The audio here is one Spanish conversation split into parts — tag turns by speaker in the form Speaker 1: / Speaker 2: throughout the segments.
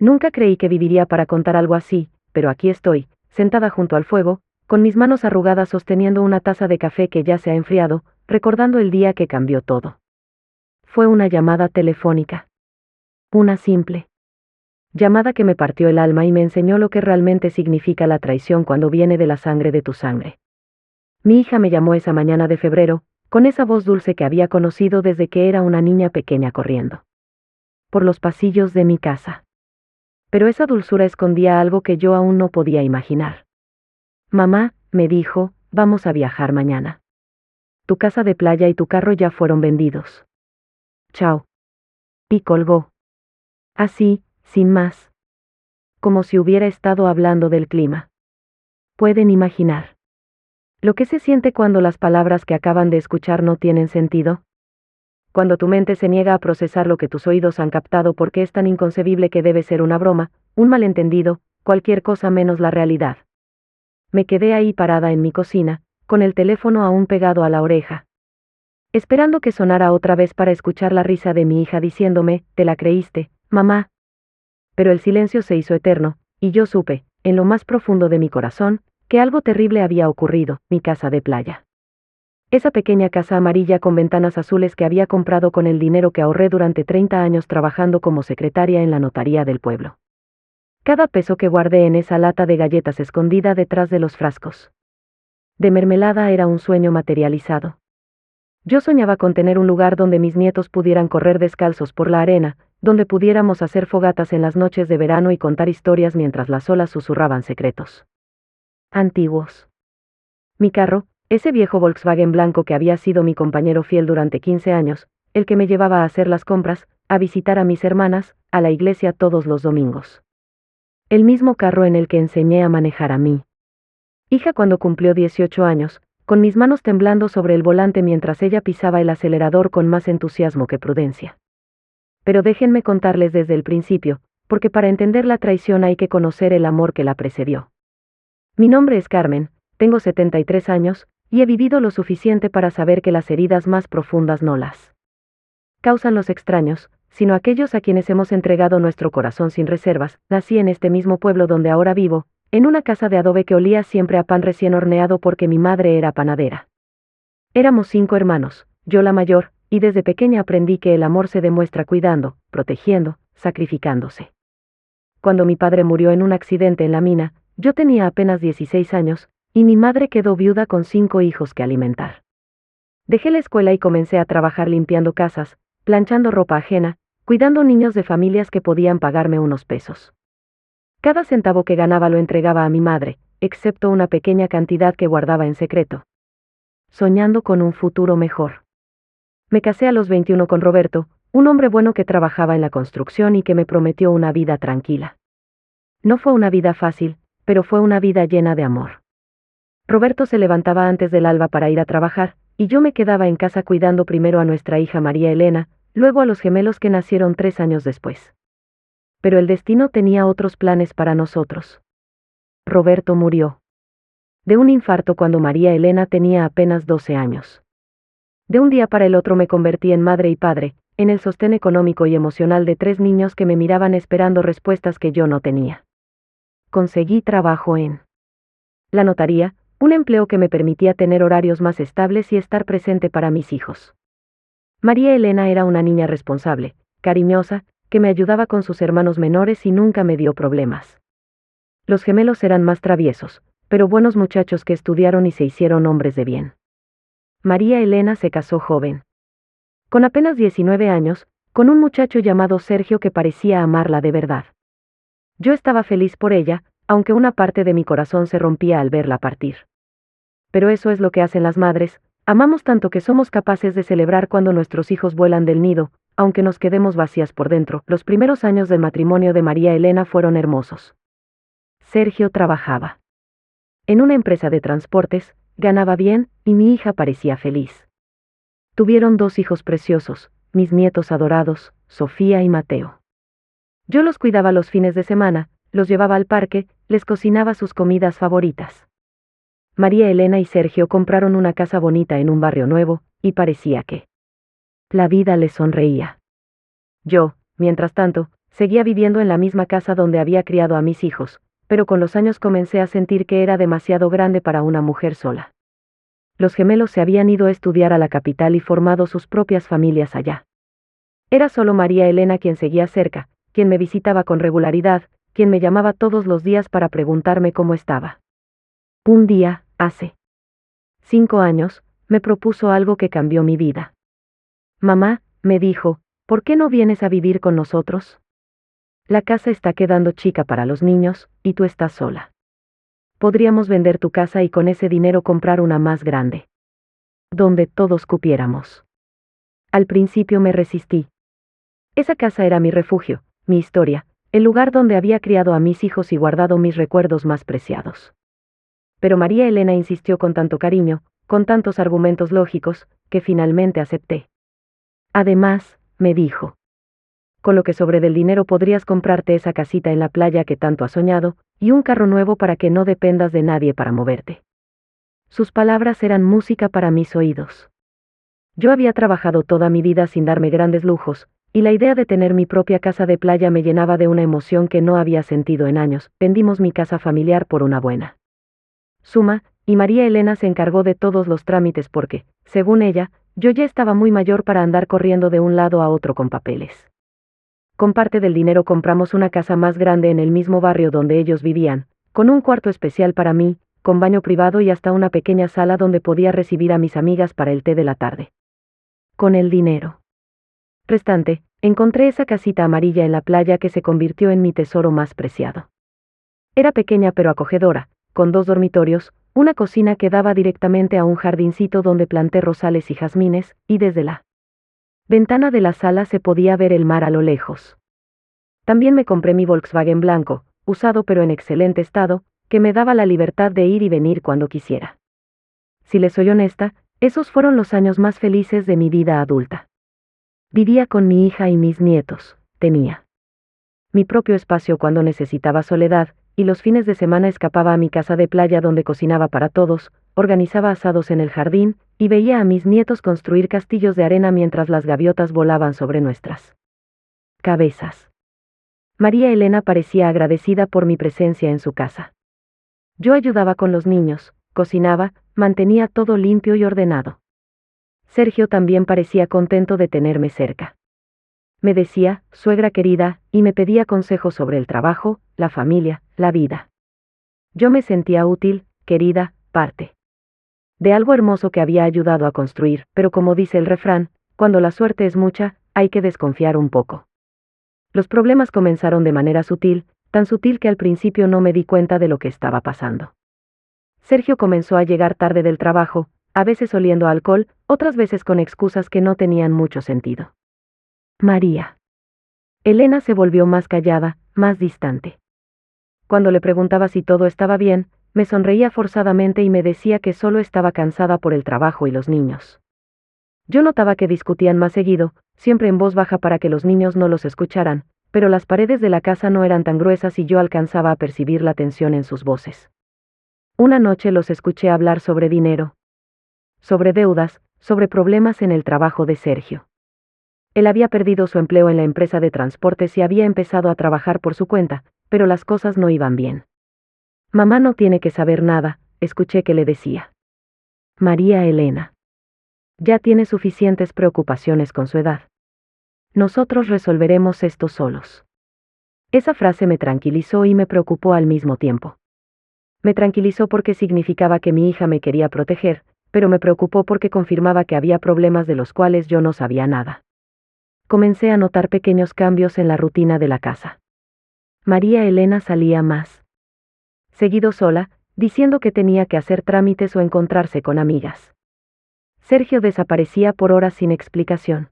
Speaker 1: Nunca creí que viviría para contar algo así, pero aquí estoy, sentada junto al fuego, con mis manos arrugadas sosteniendo una taza de café que ya se ha enfriado, recordando el día que cambió todo. Fue una llamada telefónica. Una simple llamada que me partió el alma y me enseñó lo que realmente significa la traición cuando viene de la sangre de tu sangre. Mi hija me llamó esa mañana de febrero, con esa voz dulce que había conocido desde que era una niña pequeña corriendo por los pasillos de mi casa. Pero esa dulzura escondía algo que yo aún no podía imaginar. Mamá, me dijo, vamos a viajar mañana. Tu casa de playa y tu carro ya fueron vendidos. Chao. Y colgó. Así, sin más. Como si hubiera estado hablando del clima. ¿Pueden imaginar lo que se siente cuando las palabras que acaban de escuchar no tienen sentido? Cuando tu mente se niega a procesar lo que tus oídos han captado porque es tan inconcebible que debe ser una broma, un malentendido, cualquier cosa menos la realidad. Me quedé ahí parada en mi cocina, con el teléfono aún pegado a la oreja, esperando que sonara otra vez para escuchar la risa de mi hija diciéndome, ¿te la creíste, mamá? Pero el silencio se hizo eterno, y yo supe, en lo más profundo de mi corazón, que algo terrible había ocurrido, mi casa de playa. Esa pequeña casa amarilla con ventanas azules que había comprado con el dinero que ahorré durante 30 años trabajando como secretaria en la notaría del pueblo. Cada peso que guardé en esa lata de galletas escondida detrás de los frascos de mermelada era un sueño materializado. Yo soñaba con tener un lugar donde mis nietos pudieran correr descalzos por la arena, donde pudiéramos hacer fogatas en las noches de verano y contar historias mientras las olas susurraban secretos antiguos. Mi carro, ese viejo Volkswagen blanco que había sido mi compañero fiel durante 15 años, el que me llevaba a hacer las compras, a visitar a mis hermanas, a la iglesia todos los domingos. El mismo carro en el que enseñé a manejar a mi hija cuando cumplió 18 años, con mis manos temblando sobre el volante mientras ella pisaba el acelerador con más entusiasmo que prudencia. Pero déjenme contarles desde el principio, porque para entender la traición hay que conocer el amor que la precedió. Mi nombre es Carmen, tengo 73 años, y he vivido lo suficiente para saber que las heridas más profundas no las causan los extraños, sino aquellos a quienes hemos entregado nuestro corazón sin reservas. Nací en este mismo pueblo donde ahora vivo, en una casa de adobe que olía siempre a pan recién horneado porque mi madre era panadera. Éramos 5 hermanos, yo la mayor, y desde pequeña aprendí que el amor se demuestra cuidando, protegiendo, sacrificándose. Cuando mi padre murió en un accidente en la mina, yo tenía apenas 16 años, y mi madre quedó viuda con 5 hijos que alimentar. Dejé la escuela y comencé a trabajar limpiando casas, planchando ropa ajena, cuidando niños de familias que podían pagarme unos pesos. Cada centavo que ganaba lo entregaba a mi madre, excepto una pequeña cantidad que guardaba en secreto, soñando con un futuro mejor. Me casé a los 21 con Roberto, un hombre bueno que trabajaba en la construcción y que me prometió una vida tranquila. No fue una vida fácil, pero fue una vida llena de amor. Roberto se levantaba antes del alba para ir a trabajar, y yo me quedaba en casa cuidando primero a nuestra hija María Elena, luego a los gemelos que nacieron 3 años después. Pero el destino tenía otros planes para nosotros. Roberto murió de un infarto cuando María Elena tenía apenas 12 años. De un día para el otro me convertí en madre y padre, en el sostén económico y emocional de 3 niños que me miraban esperando respuestas que yo no tenía. Conseguí trabajo en la notaría, un empleo que me permitía tener horarios más estables y estar presente para mis hijos. María Elena era una niña responsable, cariñosa, que me ayudaba con sus hermanos menores y nunca me dio problemas. Los gemelos eran más traviesos, pero buenos muchachos que estudiaron y se hicieron hombres de bien. María Elena se casó joven. Con apenas 19 años, con un muchacho llamado Sergio que parecía amarla de verdad. Yo estaba feliz por ella, aunque una parte de mi corazón se rompía al verla partir. Pero eso es lo que hacen las madres, amamos tanto que somos capaces de celebrar cuando nuestros hijos vuelan del nido, aunque nos quedemos vacías por dentro. Los primeros años del matrimonio de María Elena fueron hermosos. Sergio trabajaba en una empresa de transportes, ganaba bien, y mi hija parecía feliz. Tuvieron 2 hijos preciosos, mis nietos adorados, Sofía y Mateo. Yo los cuidaba los fines de semana, los llevaba al parque, les cocinaba sus comidas favoritas. María Elena y Sergio compraron una casa bonita en un barrio nuevo, y parecía que la vida les sonreía. Yo, mientras tanto, Seguía viviendo en la misma casa donde había criado a mis hijos, pero con los años comencé a sentir que era demasiado grande para una mujer sola. Los gemelos se habían ido a estudiar a la capital y formado sus propias familias allá. Era solo María Elena quien seguía cerca, quien me visitaba con regularidad, quien me llamaba todos los días para preguntarme cómo estaba. Un día, hace 5 años, me propuso algo que cambió mi vida. Mamá, me dijo, ¿por qué no vienes a vivir con nosotros? La casa está quedando chica para los niños, y tú estás sola. Podríamos vender tu casa y con ese dinero comprar una más grande, donde todos cupiéramos. Al principio me resistí. Esa casa era mi refugio, mi historia, el lugar donde había criado a mis hijos y guardado mis recuerdos más preciados. Pero María Elena insistió con tanto cariño, con tantos argumentos lógicos, que finalmente acepté. Además, me dijo, con lo que sobre del dinero podrías comprarte esa casita en la playa que tanto has soñado, y un carro nuevo para que no dependas de nadie para moverte. Sus palabras eran música para mis oídos. Yo había trabajado toda mi vida sin darme grandes lujos, y la idea de tener mi propia casa de playa me llenaba de una emoción que no había sentido en años. Vendimos mi casa familiar por una buena suma, y María Elena se encargó de todos los trámites porque, según ella, yo ya estaba muy mayor para andar corriendo de un lado a otro con papeles. Con parte del dinero compramos una casa más grande en el mismo barrio donde ellos vivían, con un cuarto especial para mí, con baño privado y hasta una pequeña sala donde podía recibir a mis amigas para el té de la tarde. Con el dinero restante, encontré esa casita amarilla en la playa que se convirtió en mi tesoro más preciado. Era pequeña pero acogedora, con 2 dormitorios, una cocina que daba directamente a un jardincito donde planté rosales y jazmines, y desde la ventana de la sala se podía ver el mar a lo lejos. También me compré mi Volkswagen blanco, usado pero en excelente estado, que me daba la libertad de ir y venir cuando quisiera. Si les soy honesta, esos fueron los años más felices de mi vida adulta. Vivía con mi hija y mis nietos, tenía mi propio espacio cuando necesitaba soledad, y los fines de semana escapaba a mi casa de playa donde cocinaba para todos, organizaba asados en el jardín, y veía a mis nietos construir castillos de arena mientras las gaviotas volaban sobre nuestras cabezas. María Elena parecía agradecida por mi presencia en su casa. Yo ayudaba con los niños, cocinaba, mantenía todo limpio y ordenado. Sergio también parecía contento de tenerme cerca. Me decía, suegra querida, y me pedía consejos sobre el trabajo, la familia, la vida. Yo me sentía útil, querida, parte de algo hermoso que había ayudado a construir, pero como dice el refrán, cuando la suerte es mucha, hay que desconfiar un poco. Los problemas comenzaron de manera sutil, tan sutil que al principio no me di cuenta de lo que estaba pasando. Sergio comenzó a llegar tarde del trabajo, a veces oliendo a alcohol, otras veces con excusas que no tenían mucho sentido. María Elena se volvió más callada, más distante. Cuando le preguntaba si todo estaba bien, me sonreía forzadamente y me decía que solo estaba cansada por el trabajo y los niños. Yo notaba que discutían más seguido, siempre en voz baja para que los niños no los escucharan, pero las paredes de la casa no eran tan gruesas y yo alcanzaba a percibir la tensión en sus voces. Una noche los escuché hablar sobre dinero, sobre deudas, sobre problemas en el trabajo de Sergio. Él había perdido su empleo en la empresa de transportes y había empezado a trabajar por su cuenta, pero las cosas no iban bien. Mamá no tiene que saber nada, escuché que le decía. María Elena ya tiene suficientes preocupaciones con su edad. Nosotros resolveremos esto solos. Esa frase me tranquilizó y me preocupó al mismo tiempo. Me tranquilizó porque significaba que mi hija me quería proteger, pero me preocupó porque confirmaba que había problemas de los cuales yo no sabía nada. Comencé a notar pequeños cambios en la rutina de la casa. María Elena salía más seguido sola, diciendo que tenía que hacer trámites o encontrarse con amigas. Sergio desaparecía por horas sin explicación.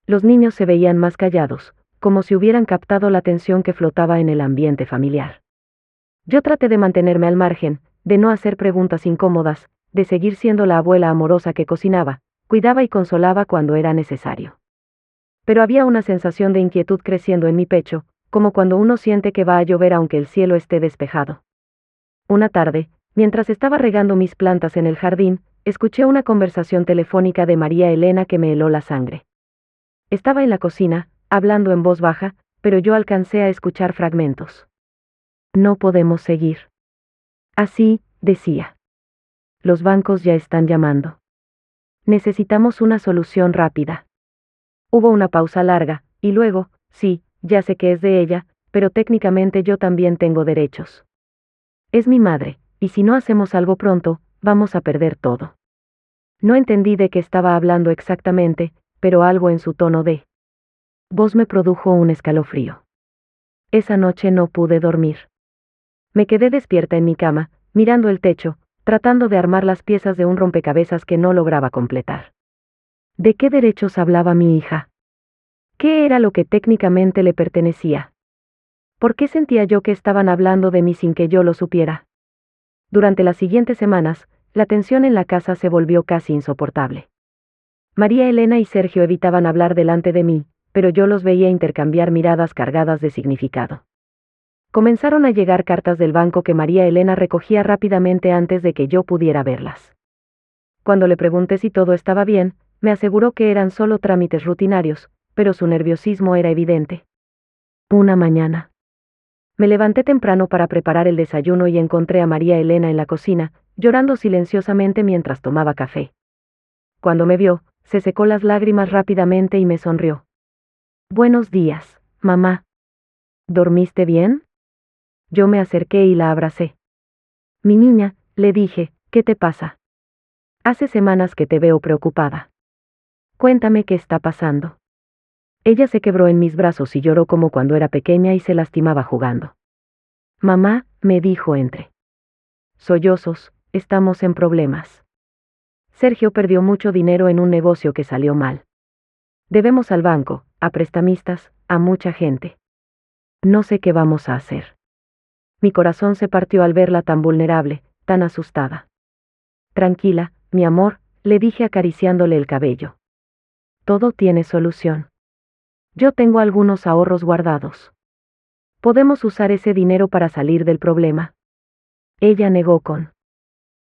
Speaker 1: Los niños se veían más callados, como si hubieran captado la tensión que flotaba en el ambiente familiar. Yo traté de mantenerme al margen, de no hacer preguntas incómodas, de seguir siendo la abuela amorosa que cocinaba, cuidaba y consolaba cuando era necesario. Pero había una sensación de inquietud creciendo en mi pecho, como cuando uno siente que va a llover aunque el cielo esté despejado. Una tarde, mientras estaba regando mis plantas en el jardín, escuché una conversación telefónica de María Elena que me heló la sangre. Estaba en la cocina, hablando en voz baja, pero yo alcancé a escuchar fragmentos. No podemos seguir. Así, decía. Los bancos ya están llamando. Necesitamos una solución rápida. Hubo una pausa larga, y luego, sí, ya sé que es de ella, pero técnicamente yo también tengo derechos. Es mi madre, y si no hacemos algo pronto, vamos a perder todo. No entendí de qué estaba hablando exactamente, pero algo en su tono de voz me produjo un escalofrío. Esa noche no pude dormir. Me quedé despierta en mi cama, mirando el techo, tratando de armar las piezas de un rompecabezas que no lograba completar. ¿De qué derechos hablaba mi hija? ¿Qué era lo que técnicamente le pertenecía? ¿Por qué sentía yo que estaban hablando de mí sin que yo lo supiera? Durante las siguientes semanas, la tensión en la casa se volvió casi insoportable. María Elena y Sergio evitaban hablar delante de mí, pero yo los veía intercambiar miradas cargadas de significado. Comenzaron a llegar cartas del banco que María Elena recogía rápidamente antes de que yo pudiera verlas. Cuando le pregunté si todo estaba bien, me aseguró que eran solo trámites rutinarios, pero su nerviosismo era evidente. Una mañana. Me levanté temprano para preparar el desayuno y encontré a María Elena en la cocina, llorando silenciosamente mientras tomaba café. Cuando me vio, se secó las lágrimas rápidamente y me sonrió. Buenos días, mamá. ¿Dormiste bien? Yo me acerqué y la abracé. Mi niña, le dije, ¿qué te pasa? Hace semanas que te veo preocupada. Cuéntame qué está pasando. Ella se quebró en mis brazos y lloró como cuando era pequeña y se lastimaba jugando. Mamá, me dijo entre sollozos, estamos en problemas. Sergio perdió mucho dinero en un negocio que salió mal. Debemos al banco, a prestamistas, a mucha gente. No sé qué vamos a hacer. Mi corazón se partió al verla tan vulnerable, tan asustada. Tranquila, mi amor, le dije acariciándole el cabello. Todo tiene solución. Yo tengo algunos ahorros guardados. Podemos usar ese dinero para salir del problema. Ella negó con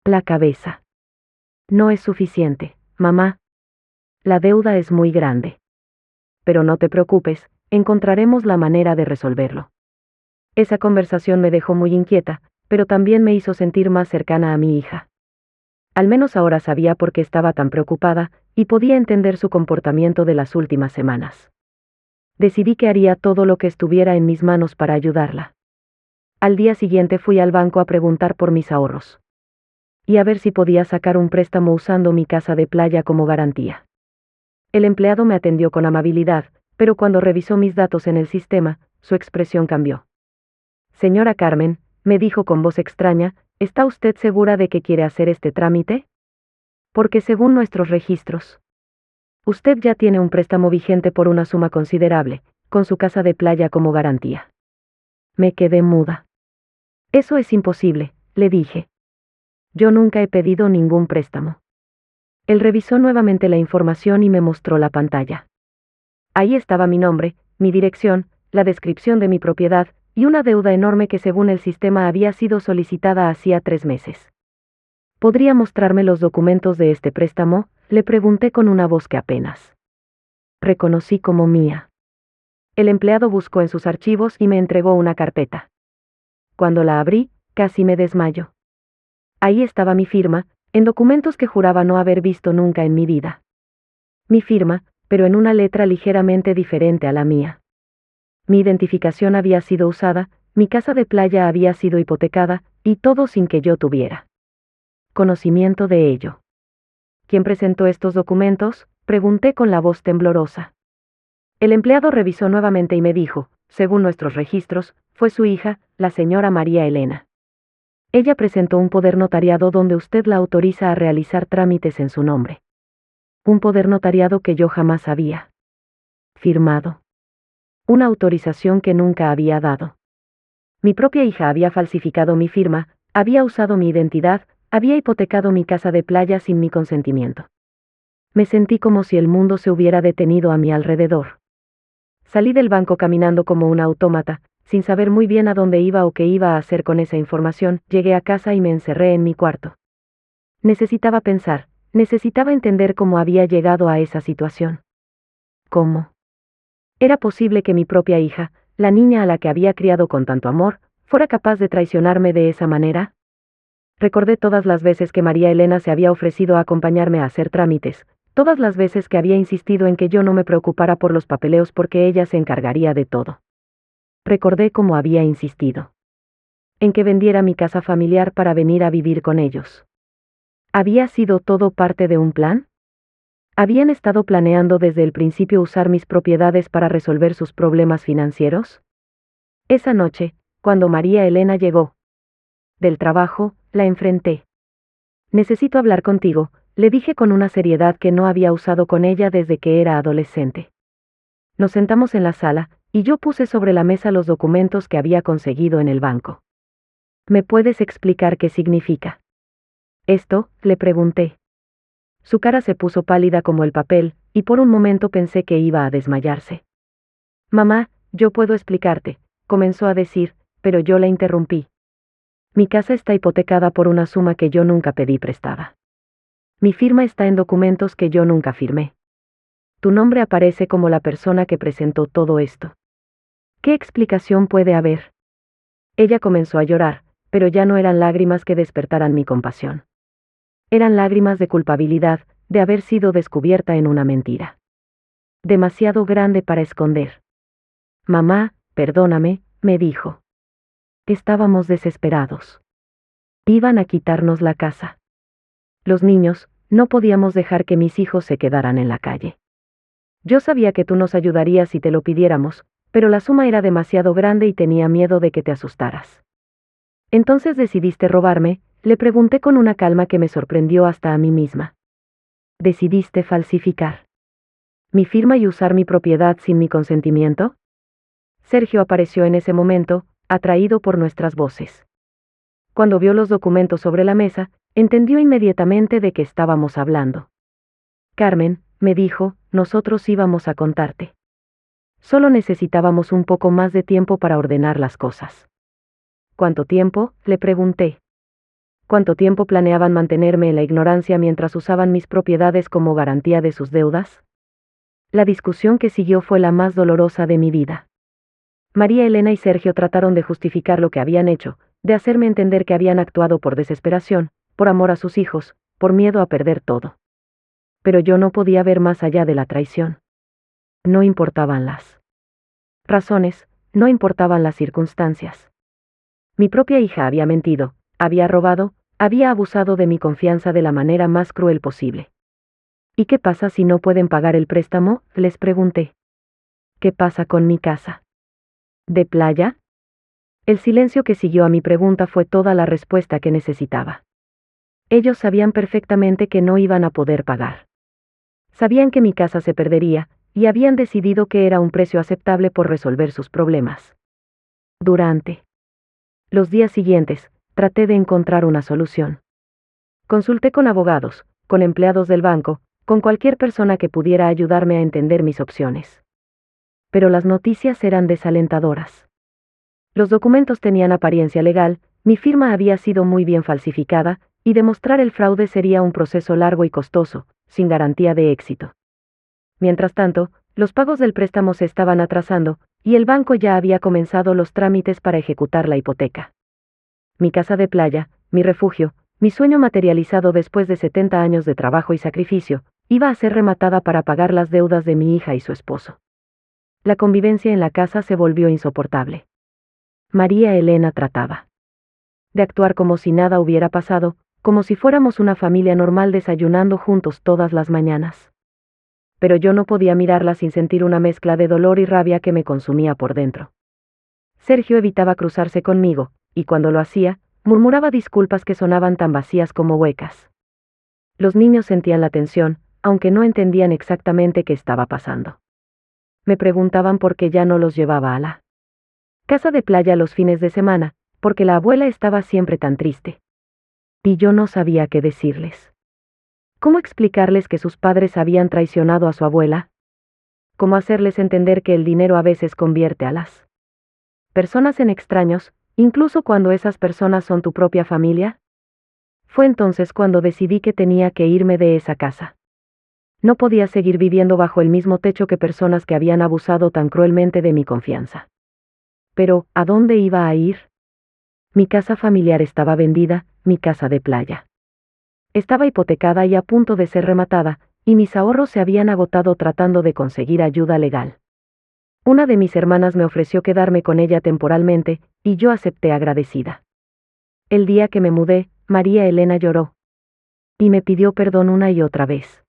Speaker 1: la cabeza. No es suficiente, mamá. La deuda es muy grande. Pero no te preocupes, encontraremos la manera de resolverlo. Esa conversación me dejó muy inquieta, pero también me hizo sentir más cercana a mi hija. Al menos ahora sabía por qué estaba tan preocupada, y podía entender su comportamiento de las últimas semanas. Decidí que haría todo lo que estuviera en mis manos para ayudarla. Al día siguiente fui al banco a preguntar por mis ahorros. Y a ver si podía sacar un préstamo usando mi casa de playa como garantía. El empleado me atendió con amabilidad, pero cuando revisó mis datos en el sistema, su expresión cambió. Señora Carmen, me dijo con voz extraña, ¿está usted segura de que quiere hacer este trámite? Porque según nuestros registros, usted ya tiene un préstamo vigente por una suma considerable, con su casa de playa como garantía. Me quedé muda. Eso es imposible, le dije. Yo nunca he pedido ningún préstamo. Él revisó nuevamente la información y me mostró la pantalla. Ahí estaba mi nombre, mi dirección, la descripción de mi propiedad, y una deuda enorme que según el sistema había sido solicitada hacía 3 meses. ¿Podría mostrarme los documentos de este préstamo?, le pregunté con una voz que apenas reconocí como mía. El empleado buscó en sus archivos y me entregó una carpeta. Cuando la abrí, casi me desmayo. Ahí estaba mi firma, en documentos que juraba no haber visto nunca en mi vida. Mi firma, pero en una letra ligeramente diferente a la mía. Mi identificación había sido usada, mi casa de playa había sido hipotecada, y todo sin que yo tuviera conocimiento de ello. ¿Quién presentó estos documentos?, pregunté con la voz temblorosa. El empleado revisó nuevamente y me dijo, según nuestros registros, fue su hija, la señora María Elena. Ella presentó un poder notariado donde usted la autoriza a realizar trámites en su nombre. Un poder notariado que yo jamás había firmado. Una autorización que nunca había dado. Mi propia hija había falsificado mi firma, había usado mi identidad, había hipotecado mi casa de playa sin mi consentimiento. Me sentí como si el mundo se hubiera detenido a mi alrededor. Salí del banco caminando como una autómata, sin saber muy bien a dónde iba o qué iba a hacer con esa información. Llegué a casa y me encerré en mi cuarto. Necesitaba pensar, necesitaba entender cómo había llegado a esa situación. ¿Cómo? Era posible que mi propia hija, la niña a la que había criado con tanto amor, fuera capaz de traicionarme de esa manera? Recordé todas las veces que María Elena se había ofrecido a acompañarme a hacer trámites, todas las veces que había insistido en que yo no me preocupara por los papeleos porque ella se encargaría de todo. Recordé cómo había insistido en que vendiera mi casa familiar para venir a vivir con ellos. ¿Había sido todo parte de un plan? ¿Habían estado planeando desde el principio usar mis propiedades para resolver sus problemas financieros? Esa noche, cuando María Elena llegó del trabajo, la enfrenté. Necesito hablar contigo, le dije con una seriedad que no había usado con ella desde que era adolescente. Nos sentamos en la sala, y yo puse sobre la mesa los documentos que había conseguido en el banco. ¿Me puedes explicar qué significa esto?, le pregunté. Su cara se puso pálida como el papel, y por un momento pensé que iba a desmayarse. Mamá, yo puedo explicarte, comenzó a decir, pero yo la interrumpí. Mi casa está hipotecada por una suma que yo nunca pedí prestada. Mi firma está en documentos que yo nunca firmé. Tu nombre aparece como la persona que presentó todo esto. ¿Qué explicación puede haber? Ella comenzó a llorar, pero ya no eran lágrimas que despertaran mi compasión. Eran lágrimas de culpabilidad, de haber sido descubierta en una mentira. Demasiado grande para esconder. Mamá, perdóname, me dijo. Estábamos desesperados. Iban a quitarnos la casa. Los niños, no podíamos dejar que mis hijos se quedaran en la calle. Yo sabía que tú nos ayudarías si te lo pidiéramos, pero la suma era demasiado grande y tenía miedo de que te asustaras. Entonces decidiste robarme, le pregunté con una calma que me sorprendió hasta a mí misma. ¿Decidiste falsificar mi firma y usar mi propiedad sin mi consentimiento? Sergio apareció en ese momento, atraído por nuestras voces. Cuando vio los documentos sobre la mesa, entendió inmediatamente de qué estábamos hablando. Carmen, me dijo, nosotros íbamos a contarte. Solo necesitábamos un poco más de tiempo para ordenar las cosas. ¿Cuánto tiempo?, le pregunté. ¿Cuánto tiempo planeaban mantenerme en la ignorancia mientras usaban mis propiedades como garantía de sus deudas? La discusión que siguió fue la más dolorosa de mi vida. María Elena y Sergio trataron de justificar lo que habían hecho, de hacerme entender que habían actuado por desesperación, por amor a sus hijos, por miedo a perder todo. Pero yo no podía ver más allá de la traición. No importaban las razones, no importaban las circunstancias. Mi propia hija había mentido, había robado, había abusado de mi confianza de la manera más cruel posible. ¿Y qué pasa si no pueden pagar el préstamo?, les pregunté. ¿Qué pasa con mi casa de playa? El silencio que siguió a mi pregunta fue toda la respuesta que necesitaba. Ellos sabían perfectamente que no iban a poder pagar. Sabían que mi casa se perdería, y habían decidido que era un precio aceptable por resolver sus problemas. Durante los días siguientes, traté de encontrar una solución. Consulté con abogados, con empleados del banco, con cualquier persona que pudiera ayudarme a entender mis opciones. Pero las noticias eran desalentadoras. Los documentos tenían apariencia legal, mi firma había sido muy bien falsificada, y demostrar el fraude sería un proceso largo y costoso, sin garantía de éxito. Mientras tanto, los pagos del préstamo se estaban atrasando, y el banco ya había comenzado los trámites para ejecutar la hipoteca. Mi casa de playa, mi refugio, mi sueño materializado después de 70 años de trabajo y sacrificio, iba a ser rematada para pagar las deudas de mi hija y su esposo. La convivencia en la casa se volvió insoportable. María Elena trataba de actuar como si nada hubiera pasado, como si fuéramos una familia normal desayunando juntos todas las mañanas. Pero yo no podía mirarla sin sentir una mezcla de dolor y rabia que me consumía por dentro. Sergio evitaba cruzarse conmigo, y cuando lo hacía, murmuraba disculpas que sonaban tan vacías como huecas. Los niños sentían la tensión, aunque no entendían exactamente qué estaba pasando. Me preguntaban por qué ya no los llevaba a la casa de playa los fines de semana, porque la abuela estaba siempre tan triste. Y yo no sabía qué decirles. ¿Cómo explicarles que sus padres habían traicionado a su abuela? ¿Cómo hacerles entender que el dinero a veces convierte a las personas en extraños, incluso cuando esas personas son tu propia familia? Fue entonces cuando decidí que tenía que irme de esa casa. No podía seguir viviendo bajo el mismo techo que personas que habían abusado tan cruelmente de mi confianza. Pero, ¿a dónde iba a ir? Mi casa familiar estaba vendida, mi casa de playa. Estaba hipotecada y a punto de ser rematada, y mis ahorros se habían agotado tratando de conseguir ayuda legal. Una de mis hermanas me ofreció quedarme con ella temporalmente, y yo acepté agradecida. El día que me mudé, María Elena lloró. Y me pidió perdón una y otra vez.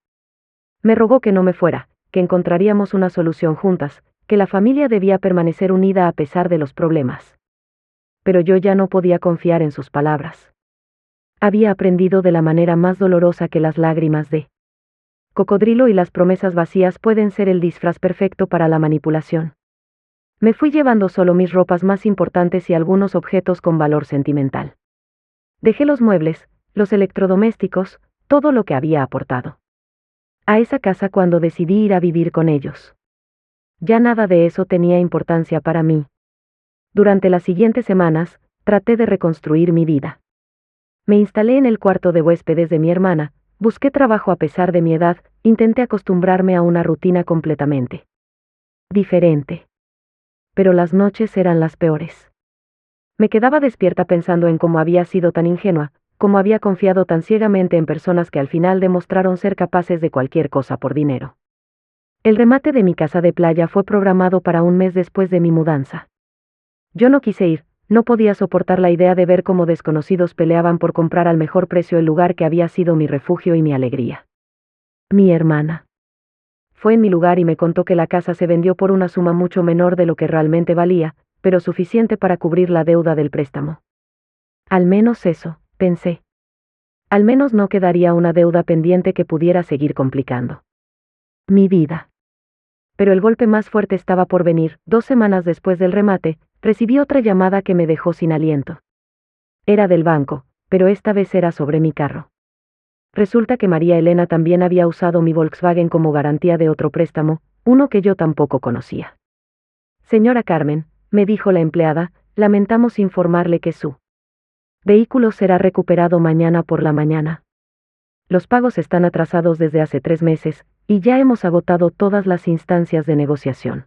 Speaker 1: Me rogó que no me fuera, que encontraríamos una solución juntas, que la familia debía permanecer unida a pesar de los problemas. Pero yo ya no podía confiar en sus palabras. Había aprendido de la manera más dolorosa que las lágrimas de cocodrilo y las promesas vacías pueden ser el disfraz perfecto para la manipulación. Me fui llevando solo mis ropas más importantes y algunos objetos con valor sentimental. Dejé los muebles, los electrodomésticos, todo lo que había aportado a esa casa cuando decidí ir a vivir con ellos. Ya nada de eso tenía importancia para mí. Durante las siguientes semanas, traté de reconstruir mi vida. Me instalé en el cuarto de huéspedes de mi hermana, busqué trabajo a pesar de mi edad, intenté acostumbrarme a una rutina completamente diferente. Pero las noches eran las peores. Me quedaba despierta pensando en cómo había sido tan ingenua, cómo había confiado tan ciegamente en personas que al final demostraron ser capaces de cualquier cosa por dinero. El remate de mi casa de playa fue programado para un mes después de mi mudanza. Yo no quise ir, no podía soportar la idea de ver cómo desconocidos peleaban por comprar al mejor precio el lugar que había sido mi refugio y mi alegría. Mi hermana fue en mi lugar y me contó que la casa se vendió por una suma mucho menor de lo que realmente valía, pero suficiente para cubrir la deuda del préstamo. Al menos eso, pensé. Al menos no quedaría una deuda pendiente que pudiera seguir complicando mi vida. Pero el golpe más fuerte estaba por venir. 2 semanas después del remate, recibí otra llamada que me dejó sin aliento. Era del banco, pero esta vez era sobre mi carro. Resulta que María Elena también había usado mi Volkswagen como garantía de otro préstamo, uno que yo tampoco conocía. Señora Carmen, me dijo la empleada, lamentamos informarle que su vehículo será recuperado mañana por la mañana. Los pagos están atrasados desde hace 3 meses, y ya hemos agotado todas las instancias de negociación.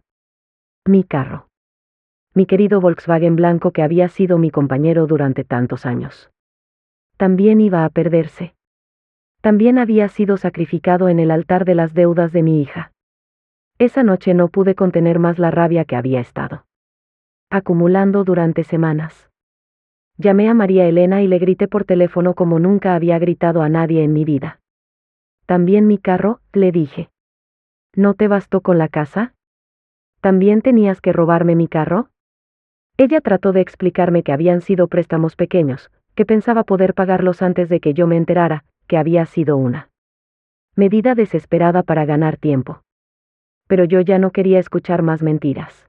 Speaker 1: Mi carro. Mi querido Volkswagen blanco que había sido mi compañero durante tantos años. También iba a perderse. También había sido sacrificado en el altar de las deudas de mi hija. Esa noche no pude contener más la rabia que había estado acumulando durante semanas. Llamé a María Elena y le grité por teléfono como nunca había gritado a nadie en mi vida. ¿También mi carro?, le dije. ¿No te bastó con la casa? ¿También tenías que robarme mi carro? Ella trató de explicarme que habían sido préstamos pequeños, que pensaba poder pagarlos antes de que yo me enterara, que había sido una medida desesperada para ganar tiempo. Pero yo ya no quería escuchar más mentiras.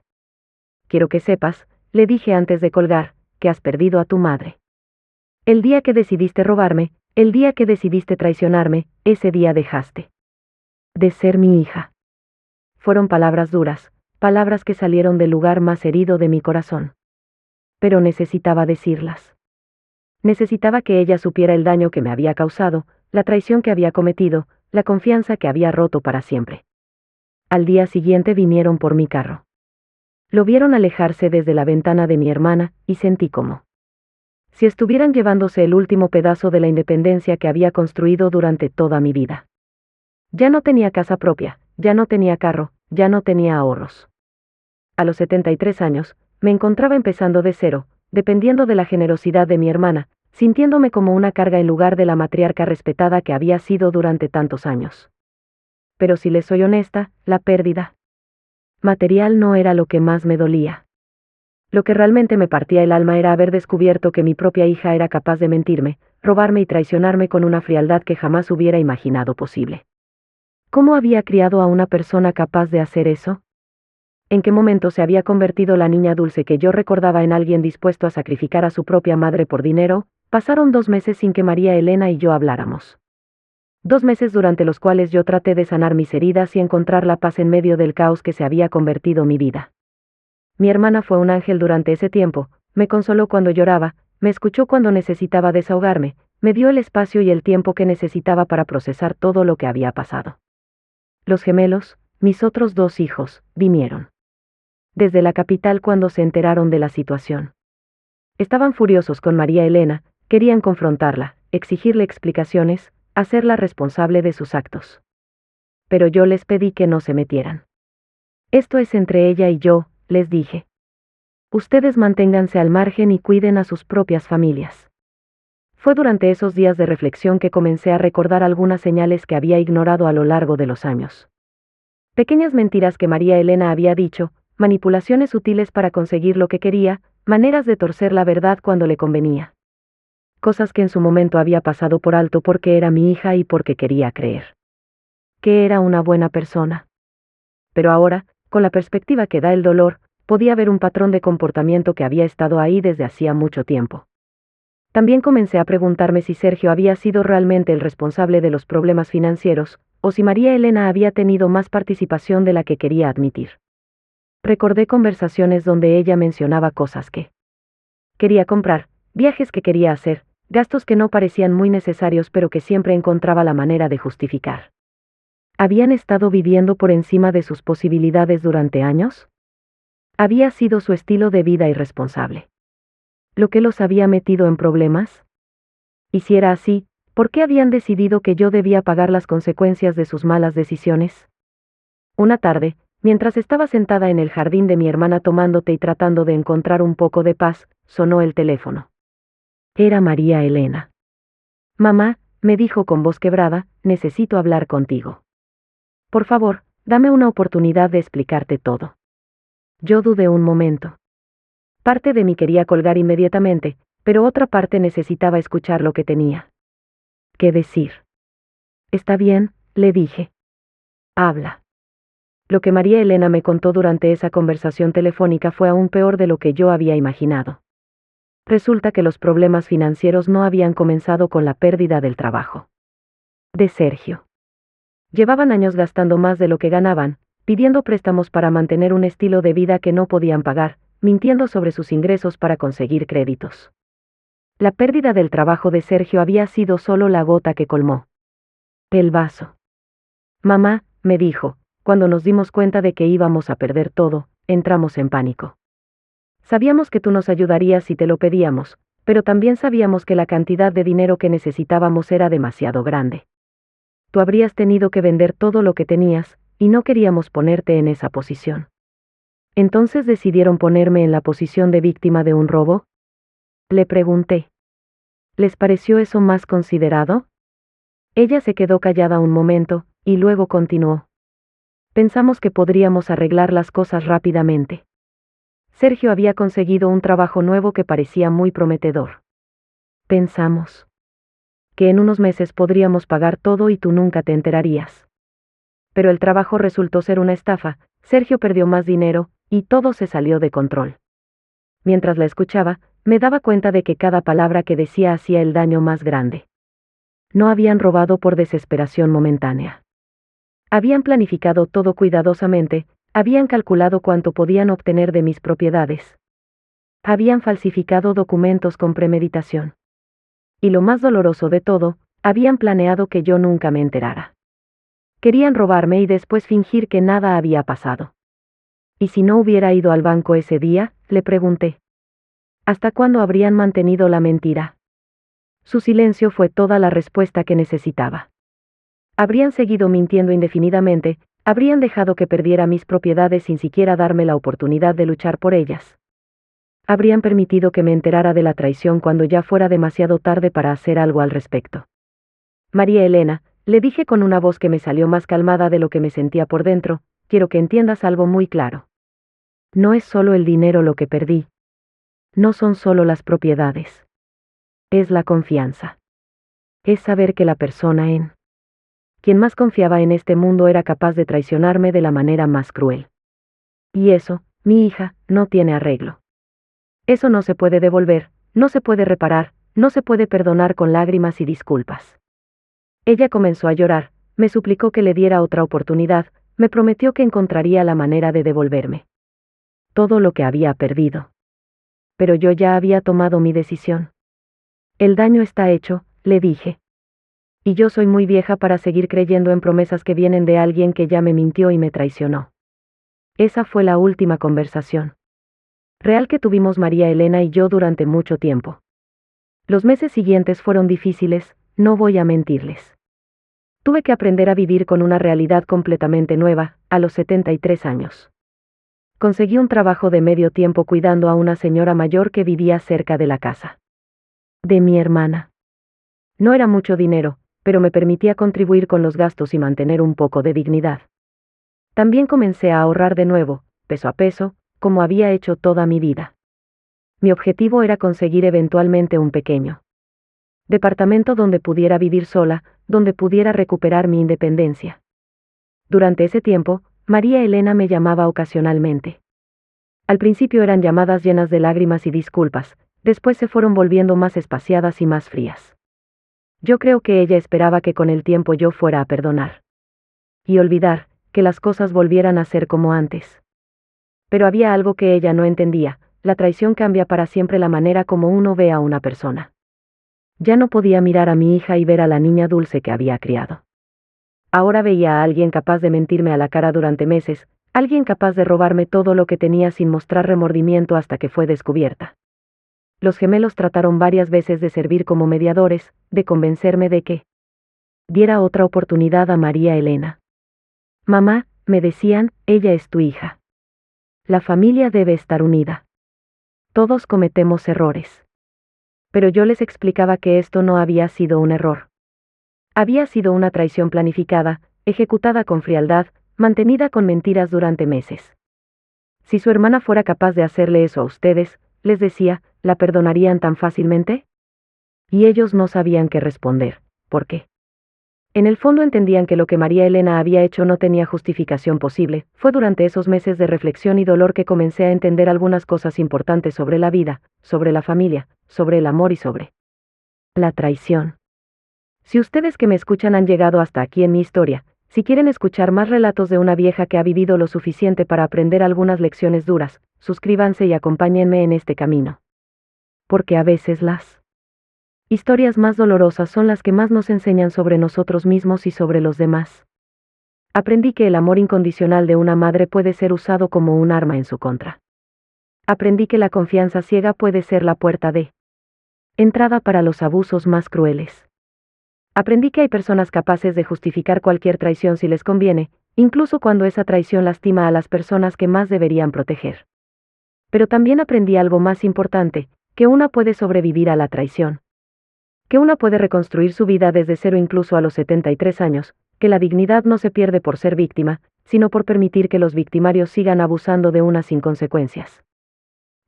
Speaker 1: Quiero que sepas, le dije antes de colgar, que has perdido a tu madre. El día que decidiste robarme, el día que decidiste traicionarme, ese día dejaste de ser mi hija. Fueron palabras duras, palabras que salieron del lugar más herido de mi corazón. Pero necesitaba decirlas. Necesitaba que ella supiera el daño que me había causado, la traición que había cometido, la confianza que había roto para siempre. Al día siguiente vinieron por mi carro. Lo vieron alejarse desde la ventana de mi hermana, y sentí como si estuvieran llevándose el último pedazo de la independencia que había construido durante toda mi vida. Ya no tenía casa propia, ya no tenía carro, ya no tenía ahorros. A los 73 años, me encontraba empezando de cero, dependiendo de la generosidad de mi hermana, sintiéndome como una carga en lugar de la matriarca respetada que había sido durante tantos años. Pero si les soy honesta, la pérdida material no era lo que más me dolía. Lo que realmente me partía el alma era haber descubierto que mi propia hija era capaz de mentirme, robarme y traicionarme con una frialdad que jamás hubiera imaginado posible. ¿Cómo había criado a una persona capaz de hacer eso? ¿En qué momento se había convertido la niña dulce que yo recordaba en alguien dispuesto a sacrificar a su propia madre por dinero? Pasaron 2 meses sin que María Elena y yo habláramos. 2 meses durante los cuales yo traté de sanar mis heridas y encontrar la paz en medio del caos que se había convertido mi vida. Mi hermana fue un ángel durante ese tiempo, me consoló cuando lloraba, me escuchó cuando necesitaba desahogarme, me dio el espacio y el tiempo que necesitaba para procesar todo lo que había pasado. Los gemelos, mis otros 2 hijos, vinieron desde la capital cuando se enteraron de la situación. Estaban furiosos con María Elena, querían confrontarla, exigirle explicaciones, hacerla responsable de sus actos. Pero yo les pedí que no se metieran. Esto es entre ella y yo, les dije. Ustedes manténganse al margen y cuiden a sus propias familias. Fue durante esos días de reflexión que comencé a recordar algunas señales que había ignorado a lo largo de los años. Pequeñas mentiras que María Elena había dicho, manipulaciones sutiles para conseguir lo que quería, maneras de torcer la verdad cuando le convenía. Cosas que en su momento había pasado por alto porque era mi hija y porque quería creer que era una buena persona. Pero ahora, con la perspectiva que da el dolor, podía ver un patrón de comportamiento que había estado ahí desde hacía mucho tiempo. También comencé a preguntarme si Sergio había sido realmente el responsable de los problemas financieros, o si María Elena había tenido más participación de la que quería admitir. Recordé conversaciones donde ella mencionaba cosas que quería comprar, viajes que quería hacer, gastos que no parecían muy necesarios pero que siempre encontraba la manera de justificar. ¿Habían estado viviendo por encima de sus posibilidades durante años? ¿Había sido su estilo de vida irresponsable lo que los había metido en problemas? Y si era así, ¿por qué habían decidido que yo debía pagar las consecuencias de sus malas decisiones? Una tarde, mientras estaba sentada en el jardín de mi hermana tomando té y tratando de encontrar un poco de paz, sonó el teléfono. Era María Elena. Mamá, me dijo con voz quebrada, necesito hablar contigo. Por favor, dame una oportunidad de explicarte todo. Yo dudé un momento. Parte de mí quería colgar inmediatamente, pero otra parte necesitaba escuchar lo que tenía que decir. Está bien, le dije. Habla. Lo que María Elena me contó durante esa conversación telefónica fue aún peor de lo que yo había imaginado. Resulta que los problemas financieros no habían comenzado con la pérdida del trabajo de Sergio. Llevaban años gastando más de lo que ganaban, pidiendo préstamos para mantener un estilo de vida que no podían pagar, mintiendo sobre sus ingresos para conseguir créditos. La pérdida del trabajo de Sergio había sido solo la gota que colmó el vaso. Mamá, me dijo, cuando nos dimos cuenta de que íbamos a perder todo, entramos en pánico. Sabíamos que tú nos ayudarías si te lo pedíamos, pero también sabíamos que la cantidad de dinero que necesitábamos era demasiado grande. Tú habrías tenido que vender todo lo que tenías, y no queríamos ponerte en esa posición. ¿Entonces decidieron ponerme en la posición de víctima de un robo? Le pregunté. ¿Les pareció eso más considerado? Ella se quedó callada un momento, y luego continuó. Pensamos que podríamos arreglar las cosas rápidamente. Sergio había conseguido un trabajo nuevo que parecía muy prometedor. Pensamos que en unos meses podríamos pagar todo y tú nunca te enterarías. Pero el trabajo resultó ser una estafa, Sergio perdió más dinero, y todo se salió de control. Mientras la escuchaba, me daba cuenta de que cada palabra que decía hacía el daño más grande. No habían robado por desesperación momentánea. Habían planificado todo cuidadosamente, habían calculado cuánto podían obtener de mis propiedades. Habían falsificado documentos con premeditación. Y lo más doloroso de todo, habían planeado que yo nunca me enterara. Querían robarme y después fingir que nada había pasado. ¿Y si no hubiera ido al banco ese día?, le pregunté. ¿Hasta cuándo habrían mantenido la mentira? Su silencio fue toda la respuesta que necesitaba. Habrían seguido mintiendo indefinidamente, habrían dejado que perdiera mis propiedades sin siquiera darme la oportunidad de luchar por ellas. Habrían permitido que me enterara de la traición cuando ya fuera demasiado tarde para hacer algo al respecto. María Elena, le dije con una voz que me salió más calmada de lo que me sentía por dentro, quiero que entiendas algo muy claro. No es solo el dinero lo que perdí. No son solo las propiedades. Es la confianza. Es saber que la persona en quien más confiaba en este mundo era capaz de traicionarme de la manera más cruel. Y eso, mi hija, no tiene arreglo. Eso no se puede devolver, no se puede reparar, no se puede perdonar con lágrimas y disculpas. Ella comenzó a llorar, me suplicó que le diera otra oportunidad, me prometió que encontraría la manera de devolverme todo lo que había perdido. Pero yo ya había tomado mi decisión. El daño está hecho, le dije. Y yo soy muy vieja para seguir creyendo en promesas que vienen de alguien que ya me mintió y me traicionó. Esa fue la última conversación real que tuvimos María Elena y yo durante mucho tiempo. Los meses siguientes fueron difíciles, no voy a mentirles. Tuve que aprender a vivir con una realidad completamente nueva, a los 73 años. Conseguí un trabajo de medio tiempo cuidando a una señora mayor que vivía cerca de la casa de mi hermana. No era mucho dinero, pero me permitía contribuir con los gastos y mantener un poco de dignidad. También comencé a ahorrar de nuevo, peso a peso, como había hecho toda mi vida. Mi objetivo era conseguir eventualmente un pequeño departamento donde pudiera vivir sola, donde pudiera recuperar mi independencia. Durante ese tiempo, María Elena me llamaba ocasionalmente. Al principio eran llamadas llenas de lágrimas y disculpas, después se fueron volviendo más espaciadas y más frías. Yo creo que ella esperaba que con el tiempo yo fuera a perdonar y olvidar, que las cosas volvieran a ser como antes. Pero había algo que ella no entendía: la traición cambia para siempre la manera como uno ve a una persona. Ya no podía mirar a mi hija y ver a la niña dulce que había criado. Ahora veía a alguien capaz de mentirme a la cara durante meses, alguien capaz de robarme todo lo que tenía sin mostrar remordimiento hasta que fue descubierta. Los gemelos trataron varias veces de servir como mediadores, de convencerme de que diera otra oportunidad a María Elena. Mamá, me decían, ella es tu hija. La familia debe estar unida. Todos cometemos errores. Pero yo les explicaba que esto no había sido un error. Había sido una traición planificada, ejecutada con frialdad, mantenida con mentiras durante meses. Si su hermana fuera capaz de hacerle eso a ustedes, les decía, ¿la perdonarían tan fácilmente? Y ellos no sabían qué responder. ¿Por qué? En el fondo entendían que lo que María Elena había hecho no tenía justificación posible. Fue durante esos meses de reflexión y dolor que comencé a entender algunas cosas importantes sobre la vida, sobre la familia, sobre el amor y sobre la traición. Si ustedes que me escuchan han llegado hasta aquí en mi historia, si quieren escuchar más relatos de una vieja que ha vivido lo suficiente para aprender algunas lecciones duras, suscríbanse y acompáñenme en este camino. Porque a veces las historias más dolorosas son las que más nos enseñan sobre nosotros mismos y sobre los demás. Aprendí que el amor incondicional de una madre puede ser usado como un arma en su contra. Aprendí que la confianza ciega puede ser la puerta de entrada para los abusos más crueles. Aprendí que hay personas capaces de justificar cualquier traición si les conviene, incluso cuando esa traición lastima a las personas que más deberían proteger. Pero también aprendí algo más importante, que una puede sobrevivir a la traición. Que una puede reconstruir su vida desde cero incluso a los 73 años, que la dignidad no se pierde por ser víctima, sino por permitir que los victimarios sigan abusando de una sin consecuencias.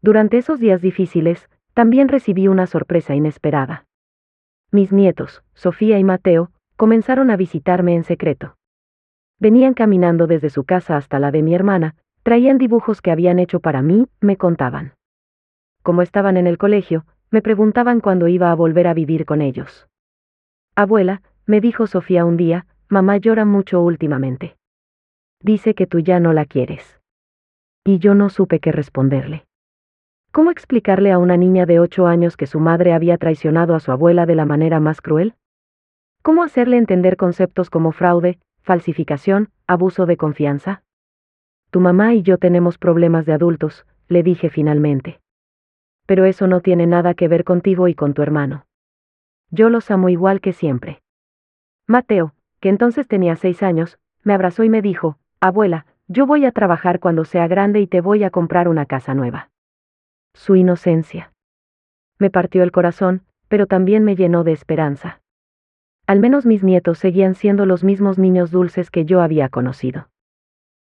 Speaker 1: Durante esos días difíciles, también recibí una sorpresa inesperada. Mis nietos, Sofía y Mateo, comenzaron a visitarme en secreto. Venían caminando desde su casa hasta la de mi hermana, traían dibujos que habían hecho para mí, me contaban. Como estaban en el colegio, me preguntaban cuándo iba a volver a vivir con ellos. Abuela, me dijo Sofía un día, mamá llora mucho últimamente. Dice que tú ya no la quieres. Y yo no supe qué responderle. ¿Cómo explicarle a una niña de 8 años que su madre había traicionado a su abuela de la manera más cruel? ¿Cómo hacerle entender conceptos como fraude, falsificación, abuso de confianza? Tu mamá y yo tenemos problemas de adultos, le dije finalmente. Pero eso no tiene nada que ver contigo y con tu hermano. Yo los amo igual que siempre. Mateo, que entonces tenía 6 años, me abrazó y me dijo, abuela, yo voy a trabajar cuando sea grande y te voy a comprar una casa nueva. Su inocencia me partió el corazón, pero también me llenó de esperanza. Al menos mis nietos seguían siendo los mismos niños dulces que yo había conocido.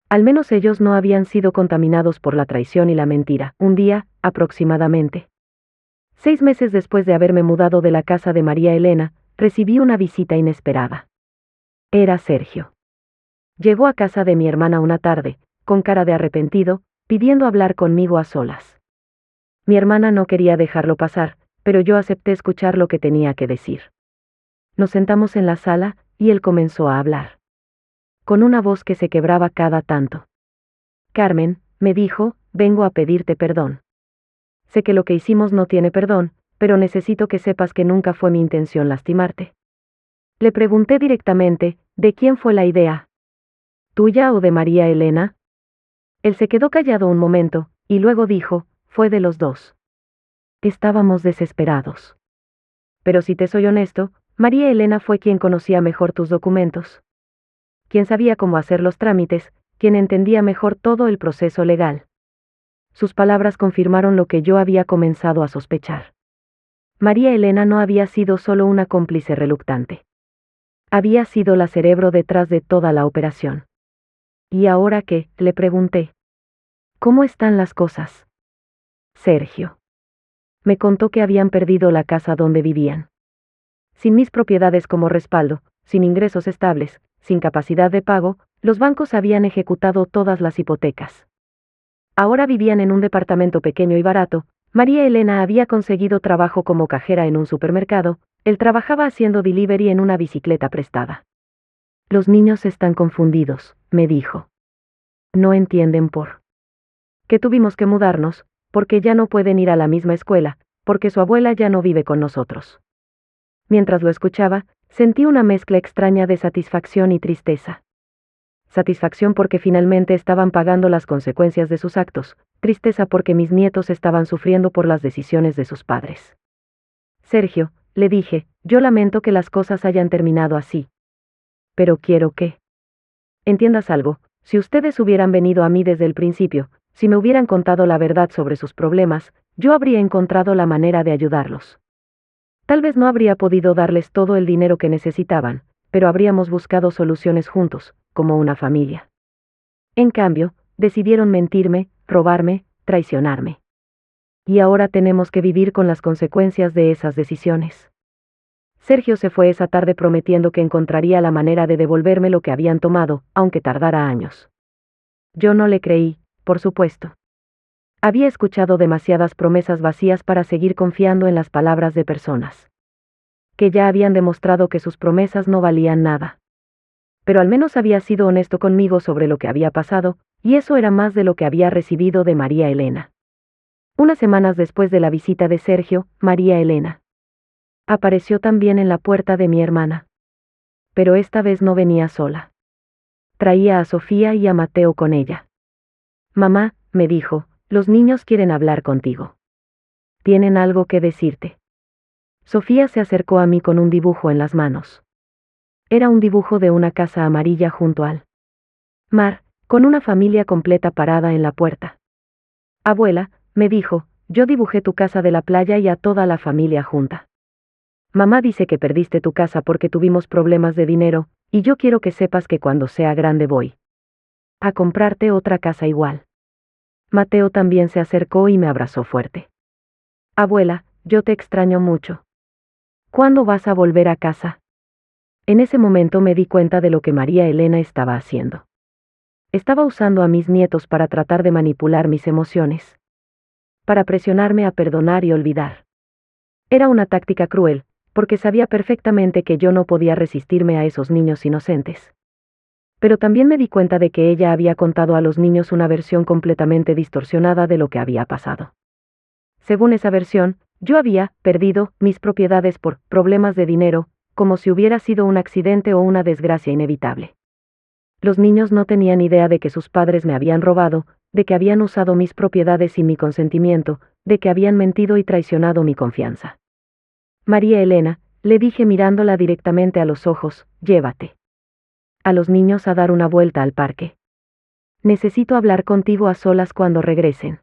Speaker 1: Al menos ellos no habían sido contaminados por la traición y la mentira. Un día, aproximadamente 6 meses después de haberme mudado de la casa de María Elena, recibí una visita inesperada. Era Sergio. Llegó a casa de mi hermana una tarde, con cara de arrepentido, pidiendo hablar conmigo a solas. Mi hermana no quería dejarlo pasar, pero yo acepté escuchar lo que tenía que decir. Nos sentamos en la sala, y él comenzó a hablar. Con una voz que se quebraba cada tanto. Carmen, me dijo, vengo a pedirte perdón. Sé que lo que hicimos no tiene perdón, pero necesito que sepas que nunca fue mi intención lastimarte. Le pregunté directamente, ¿de quién fue la idea? ¿Tuya o de María Elena? Él se quedó callado un momento, y luego dijo, fue de los dos. Estábamos desesperados. Pero si te soy honesto, María Elena fue quien conocía mejor tus documentos. Quien sabía cómo hacer los trámites, quien entendía mejor todo el proceso legal. Sus palabras confirmaron lo que yo había comenzado a sospechar. María Elena no había sido solo una cómplice reluctante. Había sido la cerebro detrás de toda la operación. ¿Y ahora qué?, le pregunté. ¿Cómo están las cosas? Sergio. Me contó que habían perdido la casa donde vivían. Sin mis propiedades como respaldo, sin ingresos estables, sin capacidad de pago, los bancos habían ejecutado todas las hipotecas. Ahora vivían en un departamento pequeño y barato. María Elena había conseguido trabajo como cajera en un supermercado, él trabajaba haciendo delivery en una bicicleta prestada. Los niños están confundidos, me dijo. No entienden por qué tuvimos que mudarnos, porque ya no pueden ir a la misma escuela, porque su abuela ya no vive con nosotros. Mientras lo escuchaba, sentí una mezcla extraña de satisfacción y tristeza. Satisfacción porque finalmente estaban pagando las consecuencias de sus actos, tristeza porque mis nietos estaban sufriendo por las decisiones de sus padres. Sergio, le dije, yo lamento que las cosas hayan terminado así. Pero quiero que entiendas algo, si ustedes hubieran venido a mí desde el principio, si me hubieran contado la verdad sobre sus problemas, yo habría encontrado la manera de ayudarlos. Tal vez no habría podido darles todo el dinero que necesitaban, pero habríamos buscado soluciones juntos, como una familia. En cambio, decidieron mentirme, robarme, traicionarme. Y ahora tenemos que vivir con las consecuencias de esas decisiones. Sergio se fue esa tarde prometiendo que encontraría la manera de devolverme lo que habían tomado, aunque tardara años. Yo no le creí, por supuesto. Había escuchado demasiadas promesas vacías para seguir confiando en las palabras de personas que ya habían demostrado que sus promesas no valían nada. Pero al menos había sido honesto conmigo sobre lo que había pasado, y eso era más de lo que había recibido de María Elena. Unas semanas después de la visita de Sergio, María Elena apareció también en la puerta de mi hermana. Pero esta vez no venía sola. Traía a Sofía y a Mateo con ella. Mamá, me dijo, los niños quieren hablar contigo. Tienen algo que decirte. Sofía se acercó a mí con un dibujo en las manos. Era un dibujo de una casa amarilla junto al mar, con una familia completa parada en la puerta. Abuela, me dijo, yo dibujé tu casa de la playa y a toda la familia junta. Mamá dice que perdiste tu casa porque tuvimos problemas de dinero, y yo quiero que sepas que cuando sea grande voy a comprarte otra casa igual. Mateo también se acercó y me abrazó fuerte. Abuela, yo te extraño mucho. ¿Cuándo vas a volver a casa? En ese momento me di cuenta de lo que María Elena estaba haciendo. Estaba usando a mis nietos para tratar de manipular mis emociones. Para presionarme a perdonar y olvidar. Era una táctica cruel, porque sabía perfectamente que yo no podía resistirme a esos niños inocentes. Pero también me di cuenta de que ella había contado a los niños una versión completamente distorsionada de lo que había pasado. Según esa versión, yo había perdido mis propiedades por problemas de dinero, como si hubiera sido un accidente o una desgracia inevitable. Los niños no tenían idea de que sus padres me habían robado, de que habían usado mis propiedades sin mi consentimiento, de que habían mentido y traicionado mi confianza. María Elena, le dije mirándola directamente a los ojos, llévate a los niños a dar una vuelta al parque. Necesito hablar contigo a solas cuando regresen.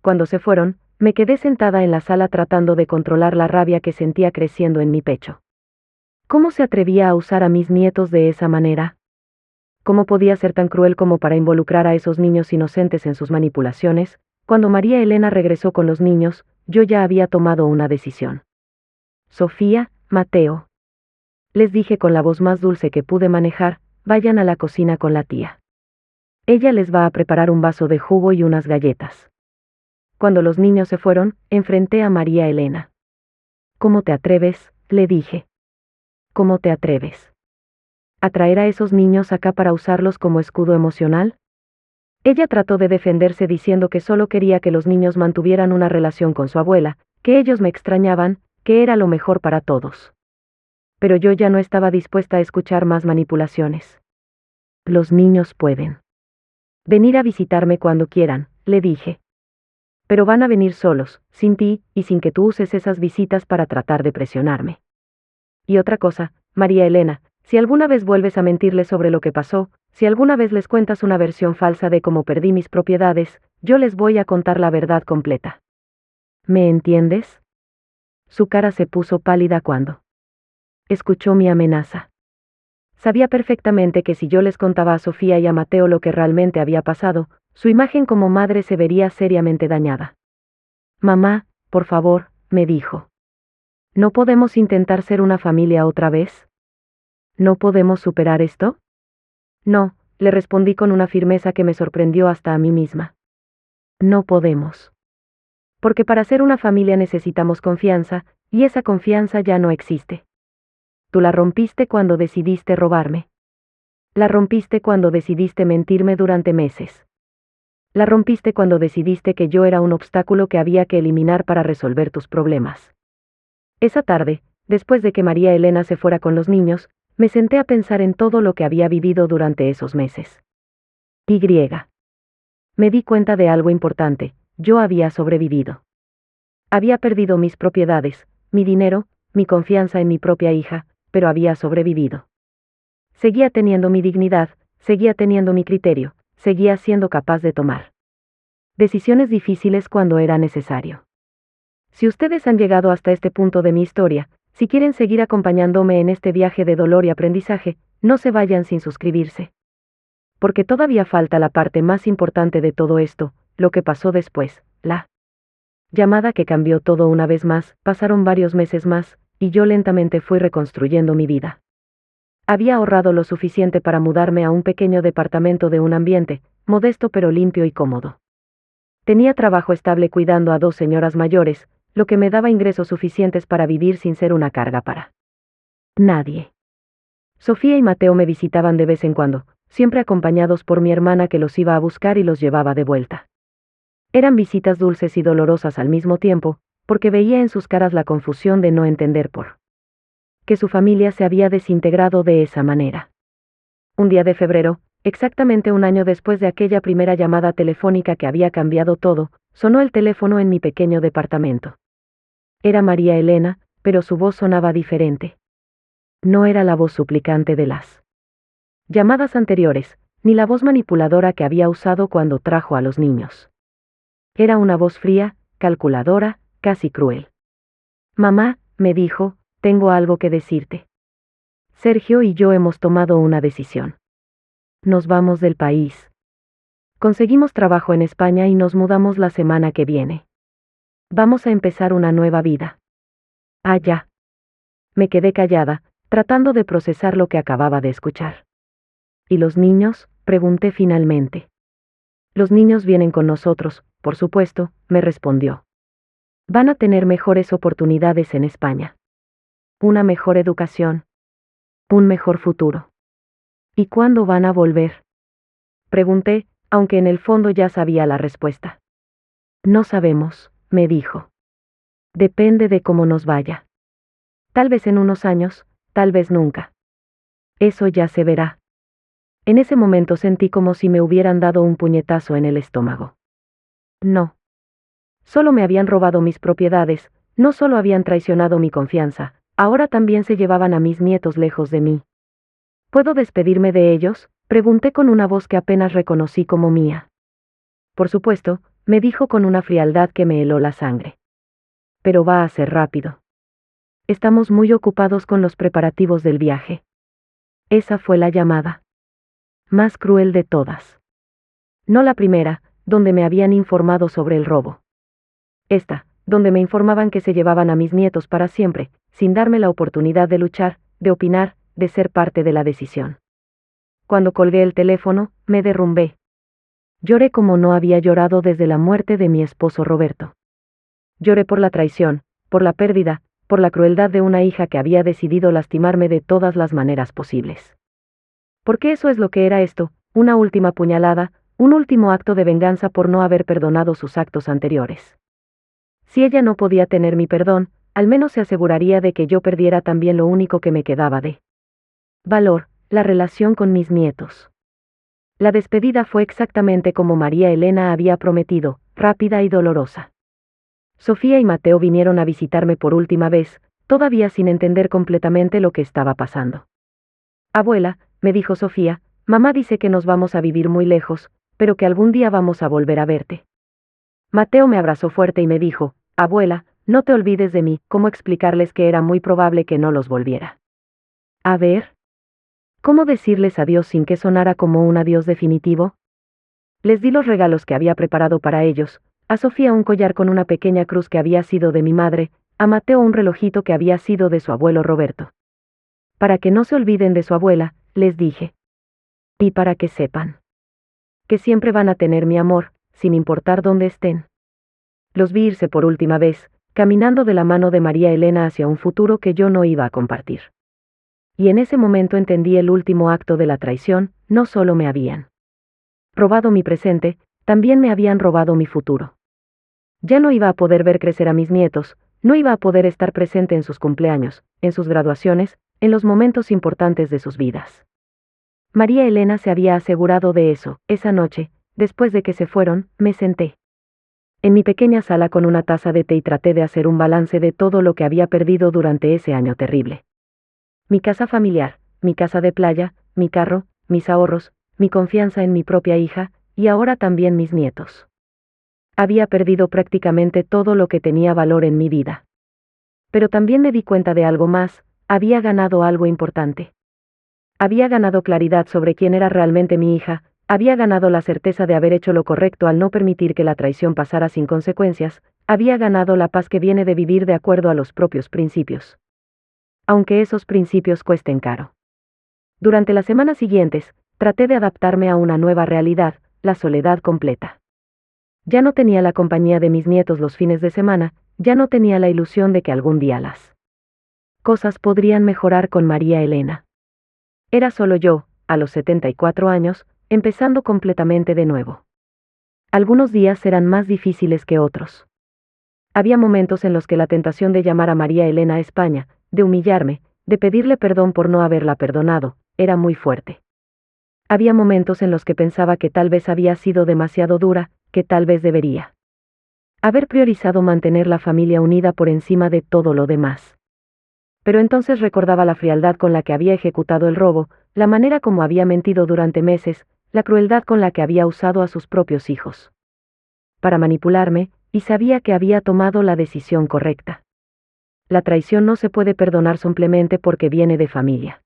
Speaker 1: Cuando se fueron, me quedé sentada en la sala tratando de controlar la rabia que sentía creciendo en mi pecho. ¿Cómo se atrevía a usar a mis nietos de esa manera? ¿Cómo podía ser tan cruel como para involucrar a esos niños inocentes en sus manipulaciones? Cuando María Elena regresó con los niños, yo ya había tomado una decisión. Sofía, Mateo. Les dije con la voz más dulce que pude manejar, vayan a la cocina con la tía. Ella les va a preparar un vaso de jugo y unas galletas. Cuando los niños se fueron, enfrenté a María Elena. ¿Cómo te atreves?, le dije. ¿Cómo te atreves a traer a esos niños acá para usarlos como escudo emocional? Ella trató de defenderse diciendo que solo quería que los niños mantuvieran una relación con su abuela, que ellos me extrañaban, que era lo mejor para todos. Pero yo ya no estaba dispuesta a escuchar más manipulaciones. Los niños pueden Venir a visitarme cuando quieran, le dije. Pero van a venir solos, sin ti, y sin que tú uses esas visitas para tratar de presionarme. Y otra cosa, María Elena, si alguna vez vuelves a mentirles sobre lo que pasó, si alguna vez les cuentas una versión falsa de cómo perdí mis propiedades, yo les voy a contar la verdad completa. ¿Me entiendes? Su cara se puso pálida cuando escuchó mi amenaza. Sabía perfectamente que si yo les contaba a Sofía y a Mateo lo que realmente había pasado, su imagen como madre se vería seriamente dañada. Mamá, por favor, me dijo. ¿No podemos intentar ser una familia otra vez? ¿No podemos superar esto? No, le respondí con una firmeza que me sorprendió hasta a mí misma. No podemos. Porque para ser una familia necesitamos confianza, y esa confianza ya no existe. Tú la rompiste cuando decidiste robarme. La rompiste cuando decidiste mentirme durante meses. La rompiste cuando decidiste que yo era un obstáculo que había que eliminar para resolver tus problemas. Esa tarde, después de que María Elena se fuera con los niños, me senté a pensar en todo lo que había vivido durante esos meses. Me di cuenta de algo importante, yo había sobrevivido. Había perdido mis propiedades, mi dinero, mi confianza en mi propia hija, pero había sobrevivido. Seguía teniendo mi dignidad, seguía teniendo mi criterio, seguía siendo capaz de tomar decisiones difíciles cuando era necesario. Si ustedes han llegado hasta este punto de mi historia, si quieren seguir acompañándome en este viaje de dolor y aprendizaje, no se vayan sin suscribirse. Porque todavía falta la parte más importante de todo esto, lo que pasó después, la llamada que cambió todo una vez más. Pasaron varios meses más, y yo lentamente fui reconstruyendo mi vida. Había ahorrado lo suficiente para mudarme a un pequeño departamento de un ambiente, modesto pero limpio y cómodo. Tenía trabajo estable cuidando a 2 señoras mayores, lo que me daba ingresos suficientes para vivir sin ser una carga para nadie. Sofía y Mateo me visitaban de vez en cuando, siempre acompañados por mi hermana que los iba a buscar y los llevaba de vuelta. Eran visitas dulces y dolorosas al mismo tiempo, porque veía en sus caras la confusión de no entender por qué su familia se había desintegrado de esa manera. Un día de febrero, exactamente un año después de aquella primera llamada telefónica que había cambiado todo, sonó el teléfono en mi pequeño departamento. Era María Elena, pero su voz sonaba diferente. No era la voz suplicante de las llamadas anteriores, ni la voz manipuladora que había usado cuando trajo a los niños. Era una voz fría, calculadora, casi cruel. Mamá, me dijo, tengo algo que decirte. Sergio y yo hemos tomado una decisión. Nos vamos del país. Conseguimos trabajo en España y nos mudamos la semana que viene. Vamos a empezar una nueva vida. Ah, ya. Me quedé callada, tratando de procesar lo que acababa de escuchar. ¿Y los niños?, pregunté finalmente. Los niños vienen con nosotros, por supuesto, me respondió. Van a tener mejores oportunidades en España. Una mejor educación. Un mejor futuro. ¿Y cuándo van a volver?, pregunté, aunque en el fondo ya sabía la respuesta. No sabemos, me dijo. Depende de cómo nos vaya. Tal vez en unos años, tal vez nunca. Eso ya se verá. En ese momento sentí como si me hubieran dado un puñetazo en el estómago. No. Solo me habían robado mis propiedades, no solo habían traicionado mi confianza, ahora también se llevaban a mis nietos lejos de mí. ¿Puedo despedirme de ellos?, pregunté con una voz que apenas reconocí como mía. Por supuesto, me dijo con una frialdad que me heló la sangre. Pero va a ser rápido. Estamos muy ocupados con los preparativos del viaje. Esa fue la llamada más cruel de todas. No la primera, donde me habían informado sobre el robo. Esta, donde me informaban que se llevaban a mis nietos para siempre, sin darme la oportunidad de luchar, de opinar, de ser parte de la decisión. Cuando colgué el teléfono, me derrumbé. Lloré como no había llorado desde la muerte de mi esposo Roberto. Lloré por la traición, por la pérdida, por la crueldad de una hija que había decidido lastimarme de todas las maneras posibles. Porque eso es lo que era esto, una última puñalada, un último acto de venganza por no haber perdonado sus actos anteriores. Si ella no podía tener mi perdón, al menos se aseguraría de que yo perdiera también lo único que me quedaba de valor, la relación con mis nietos. La despedida fue exactamente como María Elena había prometido, rápida y dolorosa. Sofía y Mateo vinieron a visitarme por última vez, todavía sin entender completamente lo que estaba pasando. Abuela, me dijo Sofía, mamá dice que nos vamos a vivir muy lejos, pero que algún día vamos a volver a verte. Mateo me abrazó fuerte y me dijo, abuela, no te olvides de mí, ¿cómo explicarles que era muy probable que no los volviera? A ver, ¿cómo decirles adiós sin que sonara como un adiós definitivo? Les di los regalos que había preparado para ellos, a Sofía un collar con una pequeña cruz que había sido de mi madre, a Mateo un relojito que había sido de su abuelo Roberto. Para que no se olviden de su abuela, les dije. Y para que sepan que siempre van a tener mi amor, sin importar dónde estén. Los vi irse por última vez, caminando de la mano de María Elena hacia un futuro que yo no iba a compartir. Y en ese momento entendí el último acto de la traición, no solo me habían robado mi presente, también me habían robado mi futuro. Ya no iba a poder ver crecer a mis nietos, no iba a poder estar presente en sus cumpleaños, en sus graduaciones, en los momentos importantes de sus vidas. María Elena se había asegurado de eso. Esa noche, después de que se fueron, me senté en mi pequeña sala con una taza de té y traté de hacer un balance de todo lo que había perdido durante ese año terrible. Mi casa familiar, mi casa de playa, mi carro, mis ahorros, mi confianza en mi propia hija, y ahora también mis nietos. Había perdido prácticamente todo lo que tenía valor en mi vida. Pero también me di cuenta de algo más, había ganado algo importante. Había ganado claridad sobre quién era realmente mi hija, había ganado la certeza de haber hecho lo correcto al no permitir que la traición pasara sin consecuencias, había ganado la paz que viene de vivir de acuerdo a los propios principios. Aunque esos principios cuesten caro. Durante las semanas siguientes, traté de adaptarme a una nueva realidad, la soledad completa. Ya no tenía la compañía de mis nietos los fines de semana, ya no tenía la ilusión de que algún día las cosas podrían mejorar con María Elena. Era solo yo, a los 74 años, empezando completamente de nuevo. Algunos días eran más difíciles que otros. Había momentos en los que la tentación de llamar a María Elena a España, de humillarme, de pedirle perdón por no haberla perdonado, era muy fuerte. Había momentos en los que pensaba que tal vez había sido demasiado dura, que tal vez debería haber priorizado mantener la familia unida por encima de todo lo demás. Pero entonces recordaba la frialdad con la que había ejecutado el robo, la manera como había mentido durante meses, la crueldad con la que había usado a sus propios hijos para manipularme, y sabía que había tomado la decisión correcta. La traición no se puede perdonar simplemente porque viene de familia.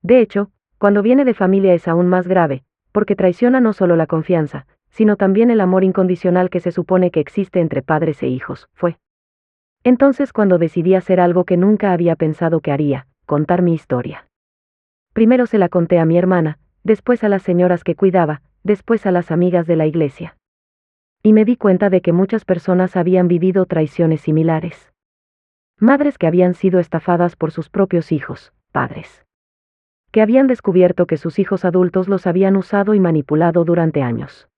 Speaker 1: De hecho, cuando viene de familia es aún más grave, porque traiciona no solo la confianza, sino también el amor incondicional que se supone que existe entre padres e hijos. Fue entonces cuando decidí hacer algo que nunca había pensado que haría, contar mi historia. Primero se la conté a mi hermana, después a las señoras que cuidaba, después a las amigas de la iglesia. Y me di cuenta de que muchas personas habían vivido traiciones similares. Madres que habían sido estafadas por sus propios hijos, padres que habían descubierto que sus hijos adultos los habían usado y manipulado durante años.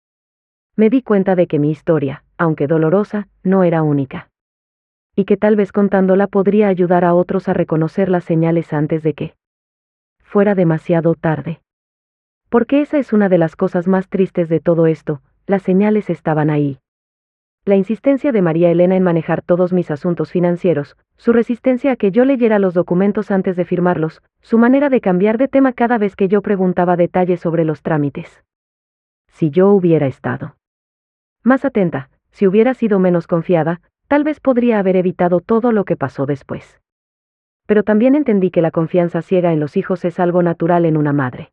Speaker 1: Me di cuenta de que mi historia, aunque dolorosa, no era única. Y que tal vez contándola podría ayudar a otros a reconocer las señales antes de que fuera demasiado tarde. Porque esa es una de las cosas más tristes de todo esto, las señales estaban ahí. La insistencia de María Elena en manejar todos mis asuntos financieros, su resistencia a que yo leyera los documentos antes de firmarlos, su manera de cambiar de tema cada vez que yo preguntaba detalles sobre los trámites. Si yo hubiera estado más atenta, si hubiera sido menos confiada, tal vez podría haber evitado todo lo que pasó después. Pero también entendí que la confianza ciega en los hijos es algo natural en una madre.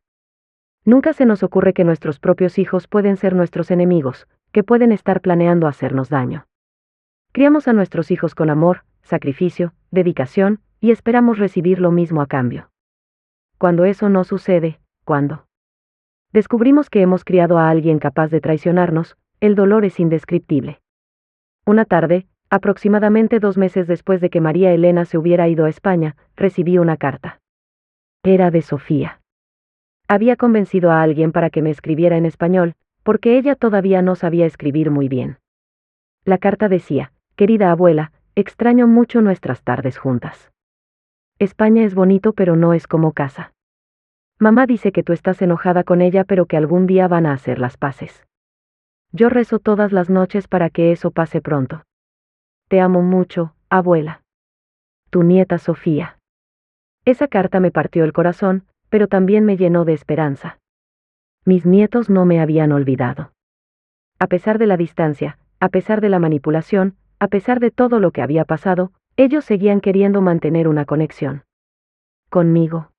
Speaker 1: Nunca se nos ocurre que nuestros propios hijos pueden ser nuestros enemigos, que pueden estar planeando hacernos daño. Criamos a nuestros hijos con amor, sacrificio, dedicación, y esperamos recibir lo mismo a cambio. Cuando eso no sucede, cuando descubrimos que hemos criado a alguien capaz de traicionarnos, el dolor es indescriptible. Una tarde, aproximadamente 2 meses después de que María Elena se hubiera ido a España, recibí una carta. Era de Sofía. Había convencido a alguien para que me escribiera en español, porque ella todavía no sabía escribir muy bien. La carta decía, querida abuela, extraño mucho nuestras tardes juntas. España es bonito pero no es como casa. Mamá dice que tú estás enojada con ella, pero que algún día van a hacer las paces. Yo rezo todas las noches para que eso pase pronto. Te amo mucho, abuela. Tu nieta Sofía. Esa carta me partió el corazón, pero también me llenó de esperanza. Mis nietos no me habían olvidado. A pesar de la distancia, a pesar de la manipulación, a pesar de todo lo que había pasado, ellos seguían queriendo mantener una conexión conmigo.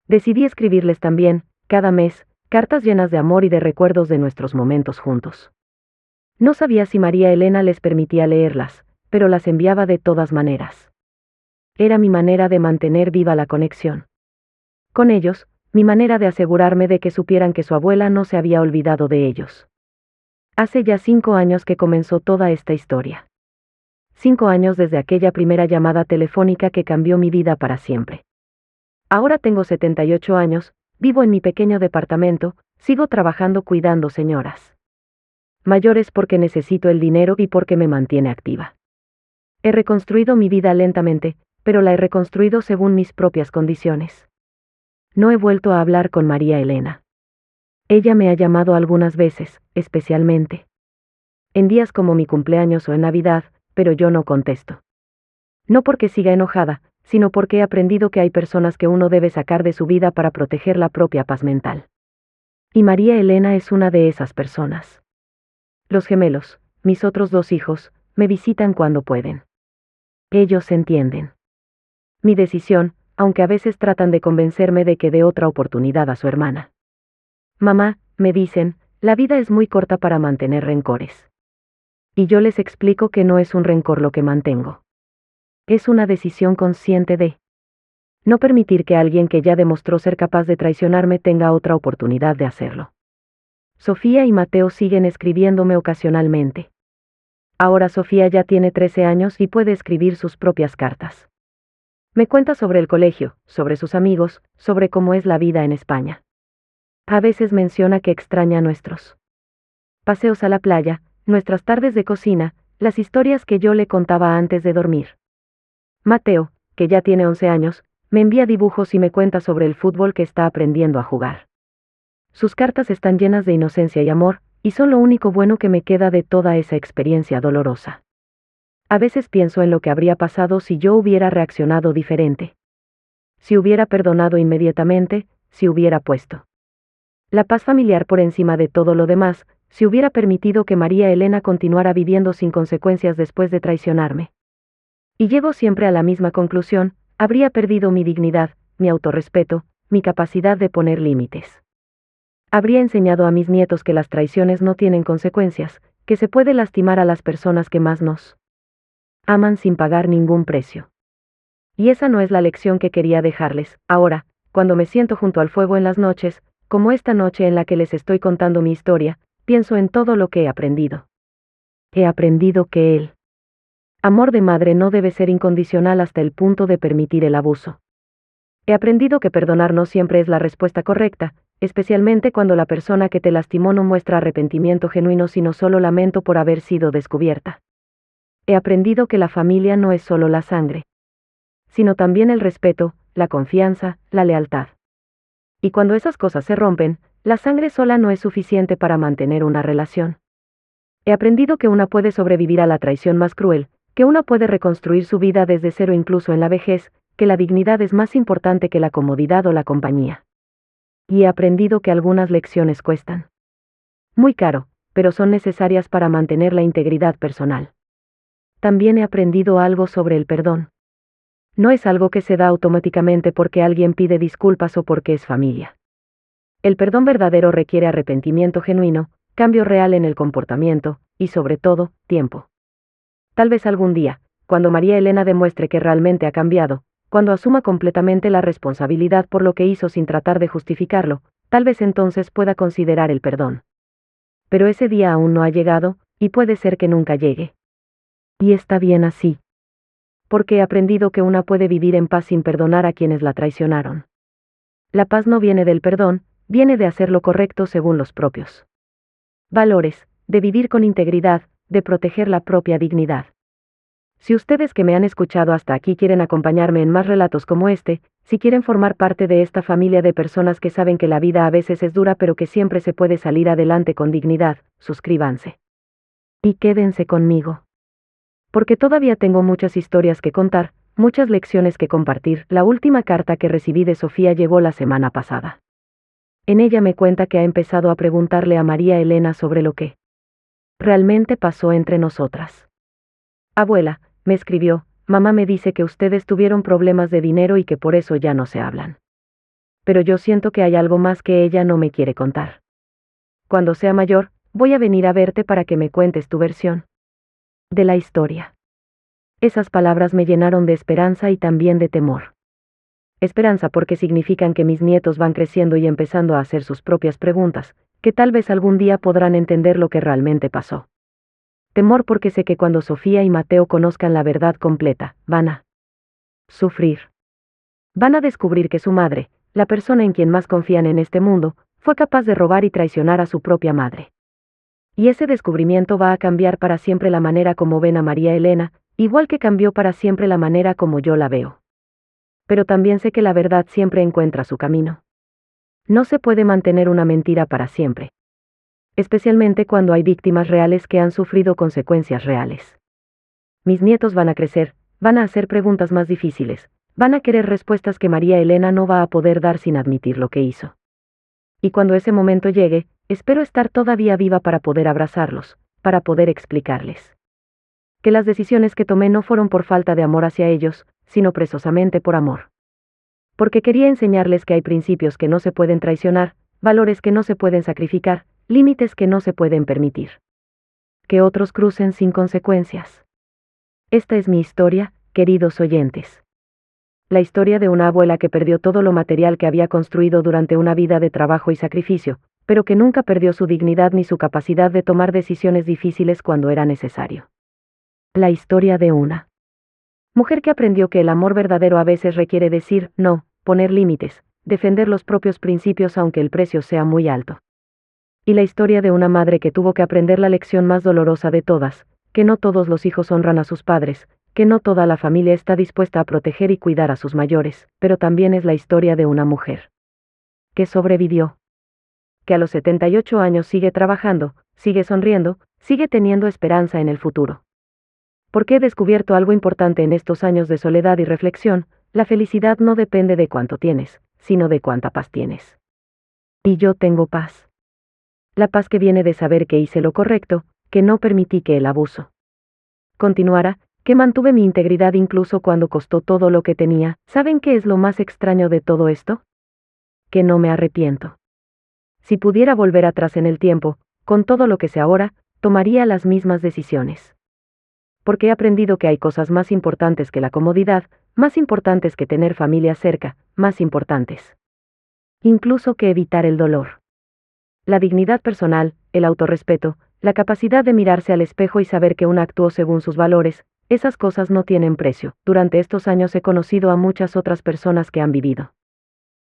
Speaker 1: Decidí escribirles también, cada mes, cartas llenas de amor y de recuerdos de nuestros momentos juntos. No sabía si María Elena les permitía leerlas, pero las enviaba de todas maneras. Era mi manera de mantener viva la conexión con ellos, mi manera de asegurarme de que supieran que su abuela no se había olvidado de ellos. Hace ya 5 años que comenzó toda esta historia. 5 años desde aquella primera llamada telefónica que cambió mi vida para siempre. Ahora tengo 78 años, vivo en mi pequeño departamento, sigo trabajando cuidando señoras mayores porque necesito el dinero y porque me mantiene activa. He reconstruido mi vida lentamente, pero la he reconstruido según mis propias condiciones. No he vuelto a hablar con María Elena. Ella me ha llamado algunas veces, especialmente en días como mi cumpleaños o en Navidad, pero yo no contesto. No porque siga enojada, sino porque he aprendido que hay personas que uno debe sacar de su vida para proteger la propia paz mental. Y María Elena es una de esas personas. Los gemelos, mis otros 2 hijos, me visitan cuando pueden. Ellos entienden mi decisión, aunque a veces tratan de convencerme de que dé otra oportunidad a su hermana. Mamá, me dicen, la vida es muy corta para mantener rencores. Y yo les explico que no es un rencor lo que mantengo. Es una decisión consciente de no permitir que alguien que ya demostró ser capaz de traicionarme tenga otra oportunidad de hacerlo. Sofía y Mateo siguen escribiéndome ocasionalmente. Ahora Sofía ya tiene 13 años y puede escribir sus propias cartas. Me cuenta sobre el colegio, sobre sus amigos, sobre cómo es la vida en España. A veces menciona que extraña nuestros paseos a la playa, nuestras tardes de cocina, las historias que yo le contaba antes de dormir. Mateo, que ya tiene 11 años, me envía dibujos y me cuenta sobre el fútbol que está aprendiendo a jugar. Sus cartas están llenas de inocencia y amor, y son lo único bueno que me queda de toda esa experiencia dolorosa. A veces pienso en lo que habría pasado si yo hubiera reaccionado diferente. Si hubiera perdonado inmediatamente, si hubiera puesto la paz familiar por encima de todo lo demás, si hubiera permitido que María Elena continuara viviendo sin consecuencias después de traicionarme. Y llego siempre a la misma conclusión, habría perdido mi dignidad, mi autorrespeto, mi capacidad de poner límites. Habría enseñado a mis nietos que las traiciones no tienen consecuencias, que se puede lastimar a las personas que más nos aman sin pagar ningún precio. Y esa no es la lección que quería dejarles. Ahora, cuando me siento junto al fuego en las noches, como esta noche en la que les estoy contando mi historia, pienso en todo lo que he aprendido. He aprendido que el amor de madre no debe ser incondicional hasta el punto de permitir el abuso. He aprendido que perdonar no siempre es la respuesta correcta, especialmente cuando la persona que te lastimó no muestra arrepentimiento genuino sino solo lamento por haber sido descubierta. He aprendido que la familia no es solo la sangre, sino también el respeto, la confianza, la lealtad. Y cuando esas cosas se rompen, la sangre sola no es suficiente para mantener una relación. He aprendido que una puede sobrevivir a la traición más cruel, que una puede reconstruir su vida desde cero incluso en la vejez, que la dignidad es más importante que la comodidad o la compañía. Y he aprendido que algunas lecciones cuestan muy caro, pero son necesarias para mantener la integridad personal. También he aprendido algo sobre el perdón. No es algo que se da automáticamente porque alguien pide disculpas o porque es familia. El perdón verdadero requiere arrepentimiento genuino, cambio real en el comportamiento, y sobre todo, tiempo. Tal vez algún día, cuando María Elena demuestre que realmente ha cambiado, cuando asuma completamente la responsabilidad por lo que hizo sin tratar de justificarlo, tal vez entonces pueda considerar el perdón. Pero ese día aún no ha llegado, y puede ser que nunca llegue. Y está bien así. Porque he aprendido que una puede vivir en paz sin perdonar a quienes la traicionaron. La paz no viene del perdón, viene de hacer lo correcto según los propios valores, de vivir con integridad, de proteger la propia dignidad. Si ustedes que me han escuchado hasta aquí quieren acompañarme en más relatos como este, Si quieren formar parte de esta familia de personas que saben que la vida a veces es dura pero que siempre se puede salir adelante con dignidad, suscríbanse. Y quédense conmigo. Porque todavía tengo muchas historias que contar, muchas lecciones que compartir. La última carta que recibí de Sofía llegó la semana pasada. En ella me cuenta que ha empezado a preguntarle a María Elena sobre lo que realmente pasó entre nosotras. Abuela, me escribió, mamá me dice que ustedes tuvieron problemas de dinero y que por eso ya no se hablan. Pero yo siento que hay algo más que ella no me quiere contar. Cuando sea mayor, voy a venir a verte para que me cuentes tu versión de la historia. Esas palabras me llenaron de esperanza y también de temor. Esperanza porque significan que mis nietos van creciendo y empezando a hacer sus propias preguntas, que tal vez algún día podrán entender lo que realmente pasó. Temor porque sé que cuando Sofía y Mateo conozcan la verdad completa, van a sufrir. Van a descubrir que su madre, la persona en quien más confían en este mundo, fue capaz de robar y traicionar a su propia madre. Y ese descubrimiento va a cambiar para siempre la manera como ven a María Elena, igual que cambió para siempre la manera como yo la veo. Pero también sé que la verdad siempre encuentra su camino. No se puede mantener una mentira para siempre. Especialmente cuando hay víctimas reales que han sufrido consecuencias reales. Mis nietos van a crecer, van a hacer preguntas más difíciles, van a querer respuestas que María Elena no va a poder dar sin admitir lo que hizo. Y cuando ese momento llegue, espero estar todavía viva para poder abrazarlos, para poder explicarles que las decisiones que tomé no fueron por falta de amor hacia ellos, sino precisamente por amor. Porque quería enseñarles que hay principios que no se pueden traicionar, valores que no se pueden sacrificar, límites que no se pueden permitir. Que otros crucen sin consecuencias. Esta es mi historia, queridos oyentes. La historia de una abuela que perdió todo lo material que había construido durante una vida de trabajo y sacrificio, pero que nunca perdió su dignidad ni su capacidad de tomar decisiones difíciles cuando era necesario. La historia de una mujer que aprendió que el amor verdadero a veces requiere decir no, poner límites, defender los propios principios aunque el precio sea muy alto. Y la historia de una madre que tuvo que aprender la lección más dolorosa de todas, que no todos los hijos honran a sus padres, que no toda la familia está dispuesta a proteger y cuidar a sus mayores, pero también es la historia de una mujer que sobrevivió, que a los 78 años sigue trabajando, sigue sonriendo, sigue teniendo esperanza en el futuro. Porque he descubierto algo importante en estos años de soledad y reflexión: la felicidad no depende de cuánto tienes, sino de cuánta paz tienes. Y yo tengo paz. La paz que viene de saber que hice lo correcto, que no permití que el abuso continuara, que mantuve mi integridad incluso cuando costó todo lo que tenía. ¿Saben qué es lo más extraño de todo esto? Que no me arrepiento. Si pudiera volver atrás en el tiempo, con todo lo que sé ahora, tomaría las mismas decisiones. Porque he aprendido que hay cosas más importantes que la comodidad, más importantes que tener familia cerca, más importantes incluso que evitar el dolor. La dignidad personal, el autorrespeto, la capacidad de mirarse al espejo y saber que uno actuó según sus valores, esas cosas no tienen precio. Durante estos años he conocido a muchas otras personas que han vivido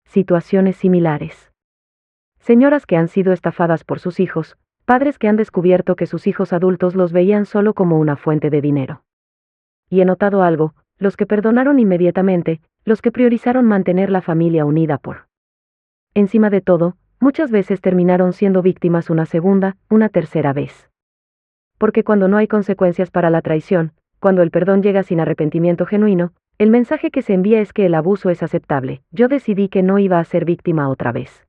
Speaker 1: situaciones similares. Señoras que han sido estafadas por sus hijos, padres que han descubierto que sus hijos adultos los veían solo como una fuente de dinero. Y he notado algo: los que perdonaron inmediatamente, los que priorizaron mantener la familia unida por encima de todo, muchas veces terminaron siendo víctimas una segunda, una tercera vez. Porque cuando no hay consecuencias para la traición, cuando el perdón llega sin arrepentimiento genuino, el mensaje que se envía es que el abuso es aceptable. Yo decidí que no iba a ser víctima otra vez.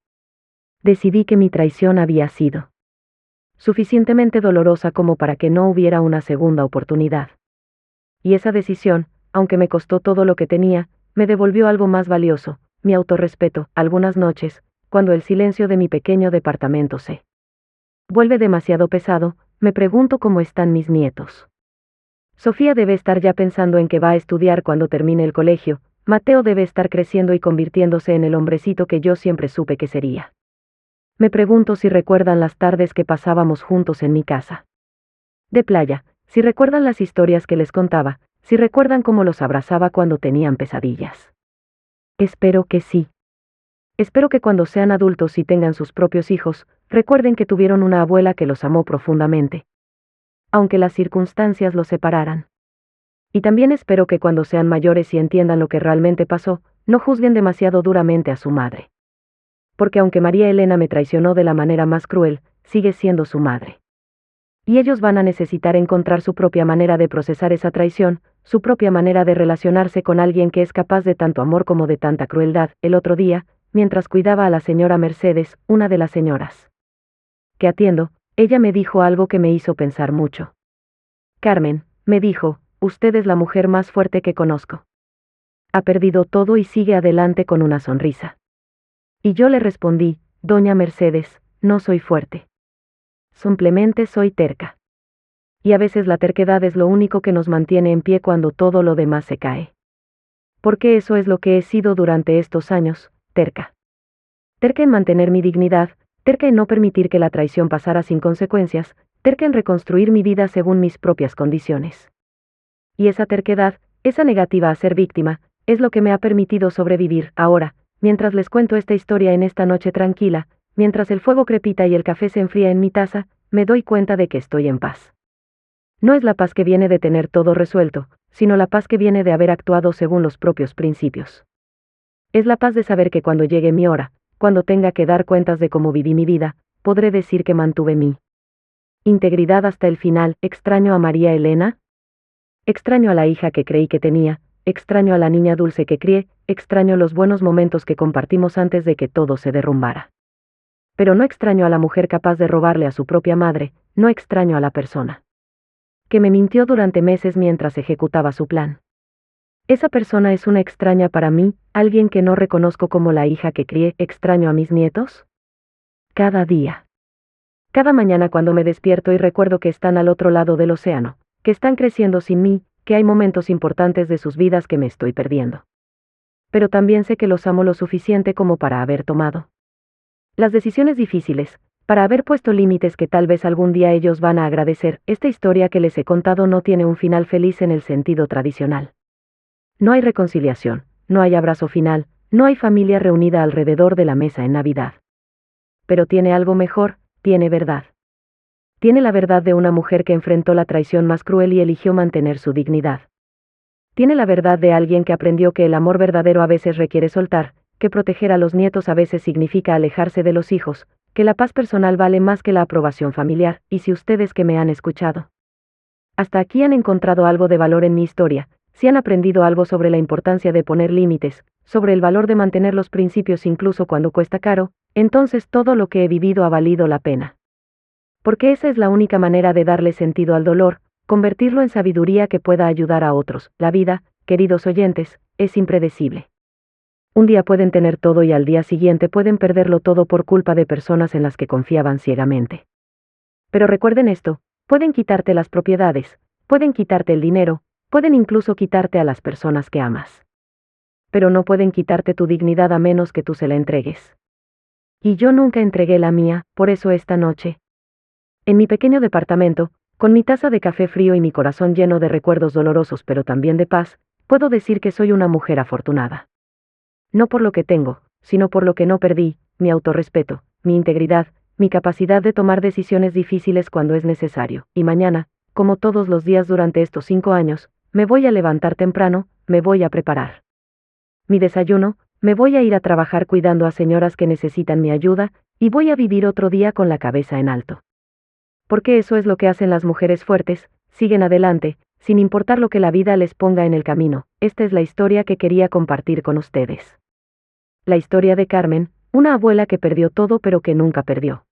Speaker 1: Decidí que mi traición había sido suficientemente dolorosa como para que no hubiera una segunda oportunidad. Y esa decisión, aunque me costó todo lo que tenía, me devolvió algo más valioso: mi autorrespeto. Algunas noches, cuando el silencio de mi pequeño departamento se vuelve demasiado pesado, me pregunto cómo están mis nietos. Sofía debe estar ya pensando en que va a estudiar cuando termine el colegio, Mateo debe estar creciendo y convirtiéndose en el hombrecito que yo siempre supe que sería. Me pregunto si recuerdan las tardes que pasábamos juntos en mi casa de playa, si recuerdan las historias que les contaba, si recuerdan cómo los abrazaba cuando tenían pesadillas. Espero que sí. Espero que cuando sean adultos y tengan sus propios hijos, recuerden que tuvieron una abuela que los amó profundamente, aunque las circunstancias los separaran. Y también espero que cuando sean mayores y entiendan lo que realmente pasó, no juzguen demasiado duramente a su madre. Porque aunque María Elena me traicionó de la manera más cruel, sigue siendo su madre. Y ellos van a necesitar encontrar su propia manera de procesar esa traición, su propia manera de relacionarse con alguien que es capaz de tanto amor como de tanta crueldad. El otro día, mientras cuidaba a la señora Mercedes, una de las señoras que atiendo, ella me dijo algo que me hizo pensar mucho. Carmen, me dijo, usted es la mujer más fuerte que conozco. Ha perdido todo y sigue adelante con una sonrisa. Y yo le respondí, doña Mercedes, no soy fuerte. Simplemente soy terca. Y a veces la terquedad es lo único que nos mantiene en pie cuando todo lo demás se cae. Porque eso es lo que he sido durante estos años, terca. Terca en mantener mi dignidad, terca en no permitir que la traición pasara sin consecuencias, terca en reconstruir mi vida según mis propias condiciones. Y esa terquedad, esa negativa a ser víctima, es lo que me ha permitido sobrevivir. Ahora, mientras les cuento esta historia en esta noche tranquila, mientras el fuego crepita y el café se enfría en mi taza, me doy cuenta de que estoy en paz. No es la paz que viene de tener todo resuelto, sino la paz que viene de haber actuado según los propios principios. Es la paz de saber que cuando llegue mi hora, cuando tenga que dar cuentas de cómo viví mi vida, podré decir que mantuve mi integridad hasta el final. ¿Extraño a María Elena? Extraño a la hija que creí que tenía, extraño a la niña dulce que crié, extraño los buenos momentos que compartimos antes de que todo se derrumbara. Pero no extraño a la mujer capaz de robarle a su propia madre, no extraño a la persona que me mintió durante meses mientras ejecutaba su plan. Esa persona es una extraña para mí, alguien que no reconozco como la hija que crié. ¿Extraño a mis nietos? Cada día. Cada mañana cuando me despierto y recuerdo que están al otro lado del océano, que están creciendo sin mí, que hay momentos importantes de sus vidas que me estoy perdiendo. Pero también sé que los amo lo suficiente como para haber tomado las decisiones difíciles, para haber puesto límites que tal vez algún día ellos van a agradecer. Esta historia que les he contado no tiene un final feliz en el sentido tradicional. No hay reconciliación, no hay abrazo final, no hay familia reunida alrededor de la mesa en Navidad. Pero tiene algo mejor, tiene verdad. Tiene la verdad de una mujer que enfrentó la traición más cruel y eligió mantener su dignidad. Tiene la verdad de alguien que aprendió que el amor verdadero a veces requiere soltar, que proteger a los nietos a veces significa alejarse de los hijos, que la paz personal vale más que la aprobación familiar. Y si ustedes que me han escuchado hasta aquí han encontrado algo de valor en mi historia, si han aprendido algo sobre la importancia de poner límites, sobre el valor de mantener los principios incluso cuando cuesta caro, entonces todo lo que he vivido ha valido la pena. Porque esa es la única manera de darle sentido al dolor, convertirlo en sabiduría que pueda ayudar a otros. La vida, queridos oyentes, es impredecible. Un día pueden tener todo y al día siguiente pueden perderlo todo por culpa de personas en las que confiaban ciegamente. Pero recuerden esto, pueden quitarte las propiedades, pueden quitarte el dinero, pueden incluso quitarte a las personas que amas. Pero no pueden quitarte tu dignidad a menos que tú se la entregues. Y yo nunca entregué la mía, por eso esta noche, en mi pequeño departamento, con mi taza de café frío y mi corazón lleno de recuerdos dolorosos pero también de paz, puedo decir que soy una mujer afortunada. No por lo que tengo, sino por lo que no perdí, mi autorrespeto, mi integridad, mi capacidad de tomar decisiones difíciles cuando es necesario. Y mañana, como todos los días durante estos 5 años, me voy a levantar temprano, me voy a preparar mi desayuno, me voy a ir a trabajar cuidando a señoras que necesitan mi ayuda, y voy a vivir otro día con la cabeza en alto. Porque eso es lo que hacen las mujeres fuertes, siguen adelante, sin importar lo que la vida les ponga en el camino. Esta es la historia que quería compartir con ustedes. La historia de Carmen, una abuela que perdió todo pero que nunca perdió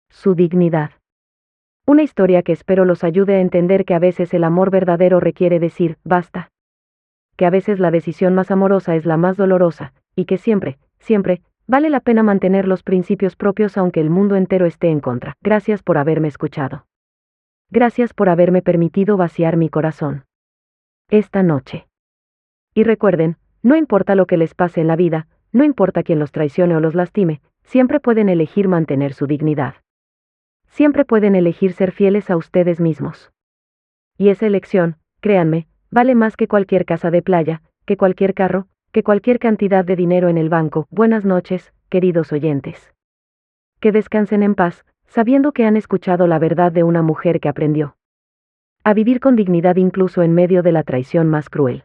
Speaker 1: su dignidad. Una historia que espero los ayude a entender que a veces el amor verdadero requiere decir, basta. Que a veces la decisión más amorosa es la más dolorosa, y que siempre, siempre, vale la pena mantener los principios propios aunque el mundo entero esté en contra. Gracias por haberme escuchado. Gracias por haberme permitido vaciar mi corazón esta noche. Y recuerden, no importa lo que les pase en la vida, no importa quién los traicione o los lastime, siempre pueden elegir mantener su dignidad. Siempre pueden elegir ser fieles a ustedes mismos. Y esa elección, créanme, vale más que cualquier casa de playa, que cualquier carro, que cualquier cantidad de dinero en el banco. Buenas noches, queridos oyentes. Que descansen en paz, sabiendo que han escuchado la verdad de una mujer que aprendió a vivir con dignidad incluso en medio de la traición más cruel.